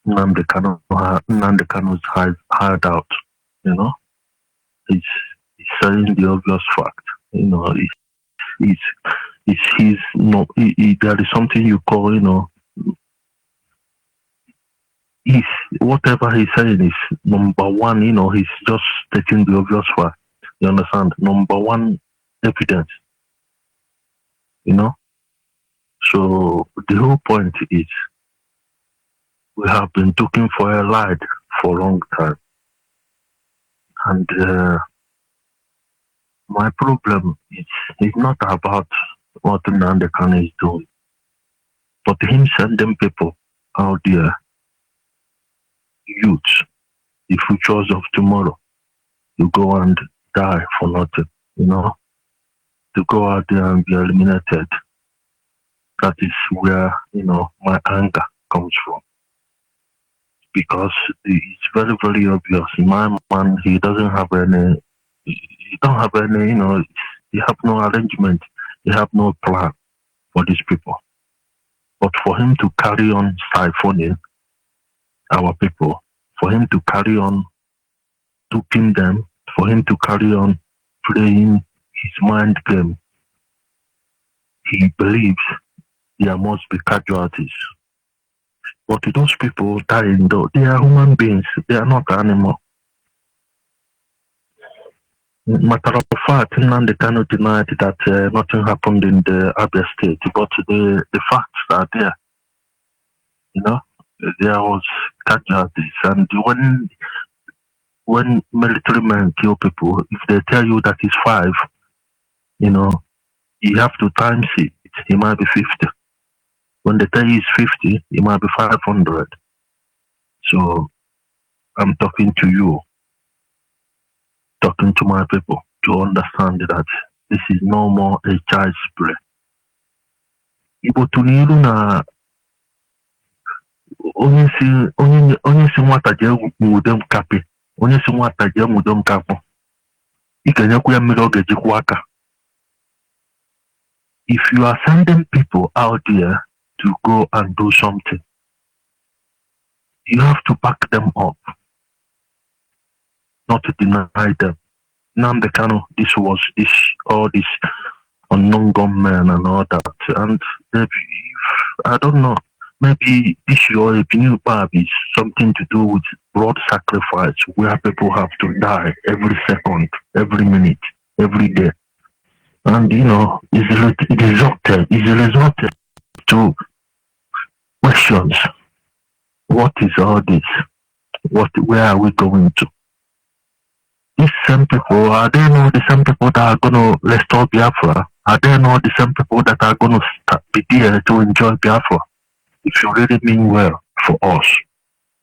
Nnamdi Kanu's hideout. He's saying the obvious fact. There is something you call, whatever he's saying is number one, he's just stating the obvious fact. You understand? Number one evidence. So the whole point is we have been looking for a light for a long time. And my problem is not about what Nnamdi Kanu is doing, but him sending people out there, youth, the futures of tomorrow, to go and die for nothing, to go out there and be eliminated. That is where, my anger comes from. Because it's very, very obvious. My man, he doesn't have any, he have no arrangement, he have no plan for these people. But for him to carry on siphoning our people, for him to carry on duping them, for him to carry on playing his mind game, he believes there must be casualties. But those people dying, though, they are human beings, they are not animals. Matter of fact, Nnamdi Kanu denied that nothing happened in the Abia state, but the facts are there. There was casualties, and when military men kill people, if they tell you that it's 5, you have to times it. It might be 50. When they tell you it's 50, it might be 500. So I'm talking to you, talking to my people, to understand that this is no more a child's play. Igbo tuniru na onye si nwata je nwude m kapi, onye si nwata je nwude m kapụ, ikenyekwa ya mmiri ọ ga-ejikwa aka. If you are sending people out there to go and do something, you have to back them up, not to deny them. Nnamdi Kanu, all this unknown gunmen and all that. And I don't know, maybe this your opinion is something to do with blood sacrifice, where people have to die every second, every minute, every day. And it's resulted to questions. What is all this? Where are we going to? These same people, are they not the same people that are going to restore Biafra? Are they not the same people that are going to be there to enjoy Biafra? If you really mean well for us,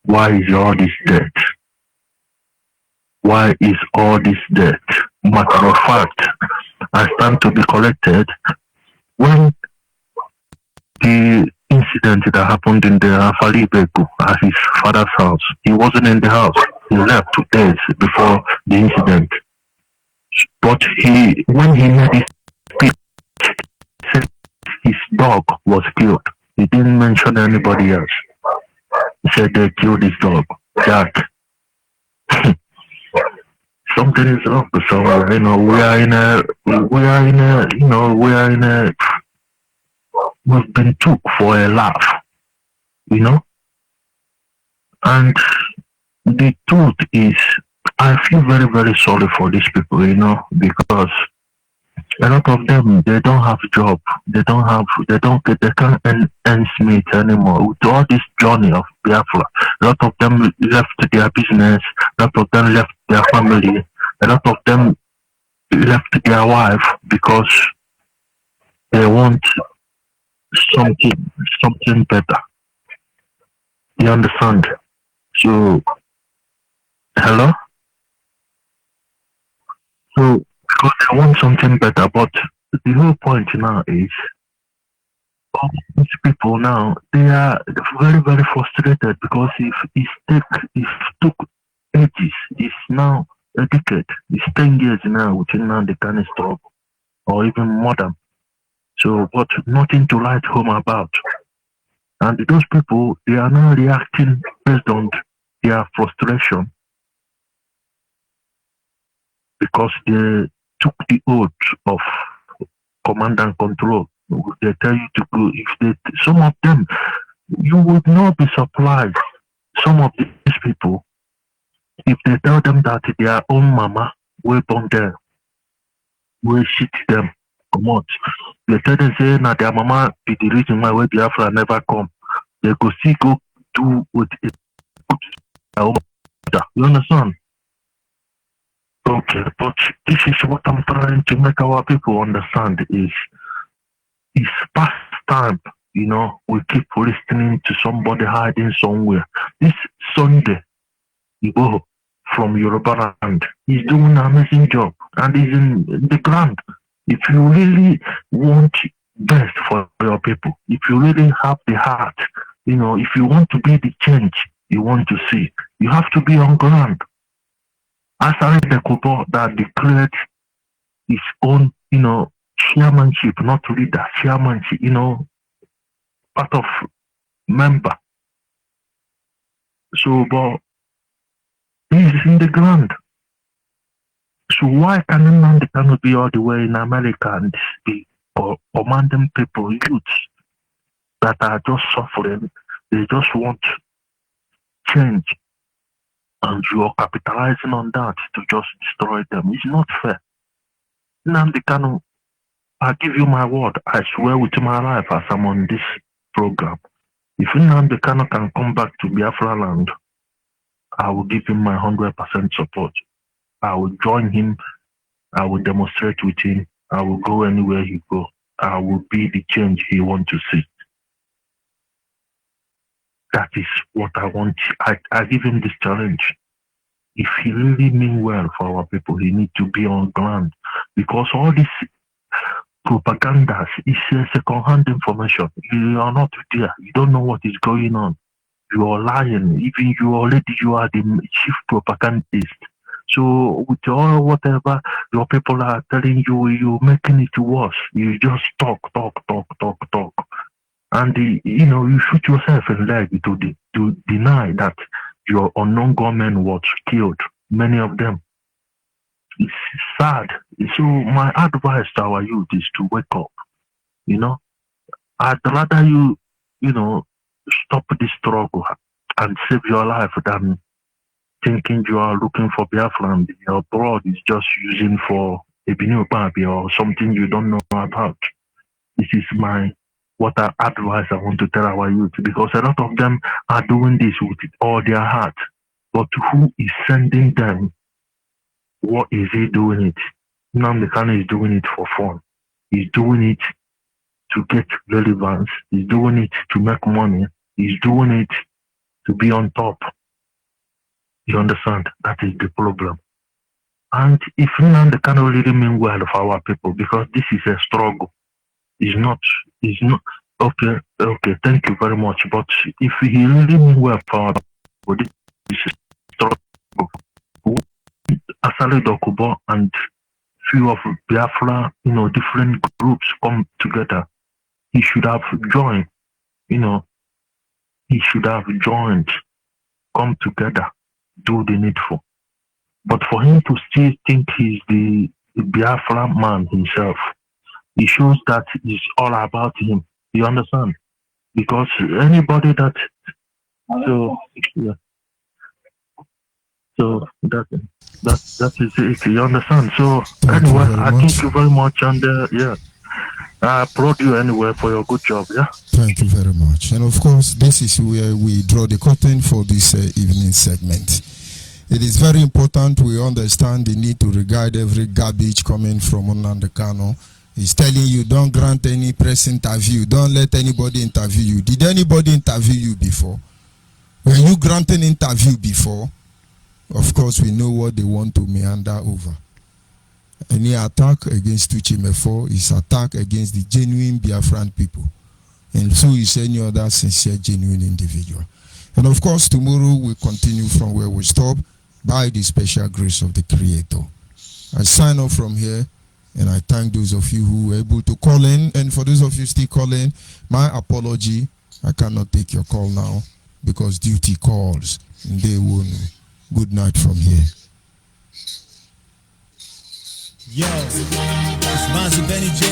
why is all this debt? Why is all this debt? Matter of fact, I stand to be corrected. When the incident that happened in the Afali Beku at his father's house, he wasn't in the house. He left 2 days before the incident. But when he made his speech, he said his dog was killed. He didn't mention anybody else. He said they killed his dog, Jack. Something is wrong somewhere. We've been took for a laugh, and the truth is, I feel very, very sorry for these people, because A lot of them, they don't have job. They can't earn meet anymore. With all this journey of Biafra, a lot of them left their business. A lot of them left their family. A lot of them left their wife because they want something better. You understand? So, hello? So, because they want something better, but the whole point now is all these people now, they are very, very frustrated because it took ages, it's now a decade, it's 10 years now within now the kind of struggle, or even more than. So, but nothing to write home about. And those people, they are now reacting based on their frustration because they took the oath of command and control. They tell you to go. Some of them, you would not be surprised. Some of these people, if they tell them that their own mama will born there, will shit them, come out. They tell them say now their mama be the reason why Biafra never come. They go see go do with it. You understand? Okay, but this is what I'm trying to make our people understand is it's past time, we keep listening to somebody hiding somewhere. This Sunday, Igbo from Yoruba land, he's doing an amazing job and he's in the ground. If you really want best for your people, if you really have the heart, if you want to be the change you want to see, you have to be on ground. Asari Dokubo that declared his own, chairmanship, not leader, chairmanship, part of member. So, but he's in the ground. So why can Nnamdi Kanu be all the way in America and be commanding people, youths that are just suffering? They just want change. And you are capitalizing on that to just destroy them. It's not fair. Nnamdi Kanu, I give you my word. I swear with my life as I'm on this program. If Nnamdi Kanu can come back to Biafra land, I will give him my 100% support. I will join him. I will demonstrate with him. I will go anywhere he go. I will be the change he wants to see. That is what I want. I give him this challenge. If he really mean well for our people, he need to be on ground. Because all this propaganda is second-hand information. You are not there. You don't know what is going on. You are lying. Even you are the chief propagandist. So with all whatever your people are telling you, you're making it worse. You just talk. And you shoot yourself in the leg to deny that your unknown gunmen was killed. Many of them. It's sad. So my advice to our youth is to wake up. I'd rather you stop this struggle and save your life than thinking you are looking for Biafra and your blood is just using for a Benue Babi or something you don't know about. This is advice I want to tell our youth, because a lot of them are doing this with all their heart. But who is sending them? What is he doing it? Nnamdi Kanu is doing it for fun. He's doing it to get relevance. He's doing it to make money. He's doing it to be on top. You understand? That is the problem. And if Nnamdi Kanu really mean well for our people, because this is a struggle. It's not okay, thank you very much. But if he really mean well for our people, this is a struggle. Asari Dokubo and few of Biafra, different groups come together. He should have joined, come together, do the needful. But for him to still think he's the Biafra man himself, it shows that it's all about him. You understand? Because anybody that... So, yeah. So that is it. You understand? So Thank you anyway, very I much. thank you very much, and I applaud you anyway for your good job. Yeah. Thank you very much. And of course, this is where we draw the curtain for this evening segment. It is very important we understand the need to regard every garbage coming from Nnamdi Kanu. He's telling you, don't grant any press interview. Don't let anybody interview you. Did anybody interview you before? Were you granted interview before? Of course, we know what they want to meander over. Any attack against Tuchi Mefo is attack against the genuine Biafran people. And so is any other sincere, genuine individual. And of course, tomorrow we'll continue from where we stop by the special grace of the Creator. I sign off from here, and I thank those of you who were able to call in. And for those of you still calling, my apology. I cannot take your call now because duty calls. And they will know. Good night from here. Yo, it's Bonzi Benny J.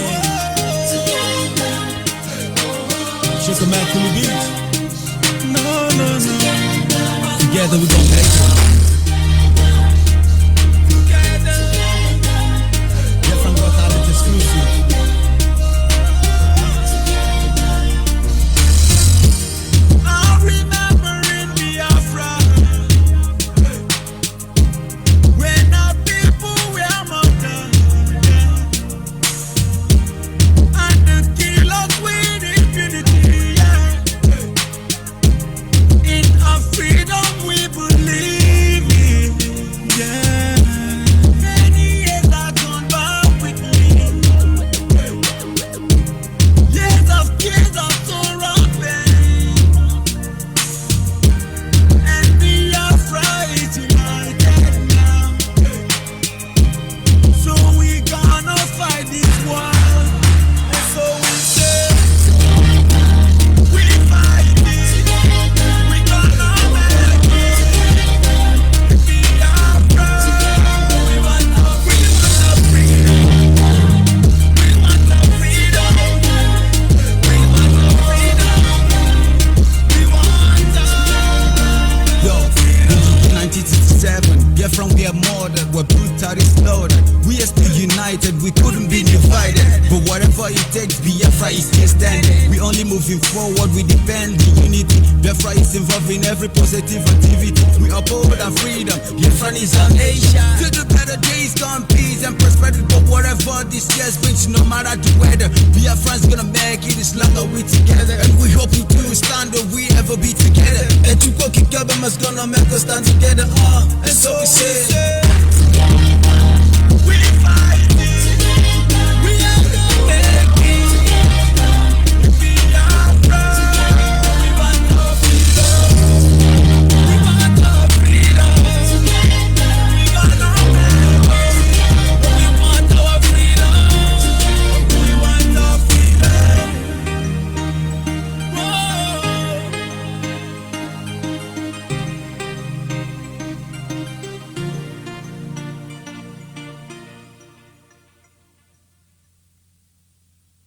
Sugar Man Kulu Beats. No. Together we gon' make it. Yeah, from Got Talent exclusive. I remember in Biafra when our people were murdered and the killers with impunity. In our freedom we believe in. Yeah. Many years have gone by quickly. Years of kids of sorrow and pain. And Biafra is united now. So we gonna fight this war. And so we say, we fight it. We gonna make it. Biafra, we want our freedom. We want our freedom. We want our freedom. We want our Yo, 1967, Biafra we are murdered, we're brutally slaughtered. We are still united, we couldn't be divided. But whatever it takes, Biafra is still standing. We only moving forward, we depend on unity. Biafra is involved in every positive activity. We uphold our freedom, Biafra is our nation. To the better days come peace and prosperity. But whatever this year brings, no matter the weather, Biafra's gonna make it as long as we together. And we hope you do stand or we ever be together. And to go kick is gonna make us stand together. And so we say.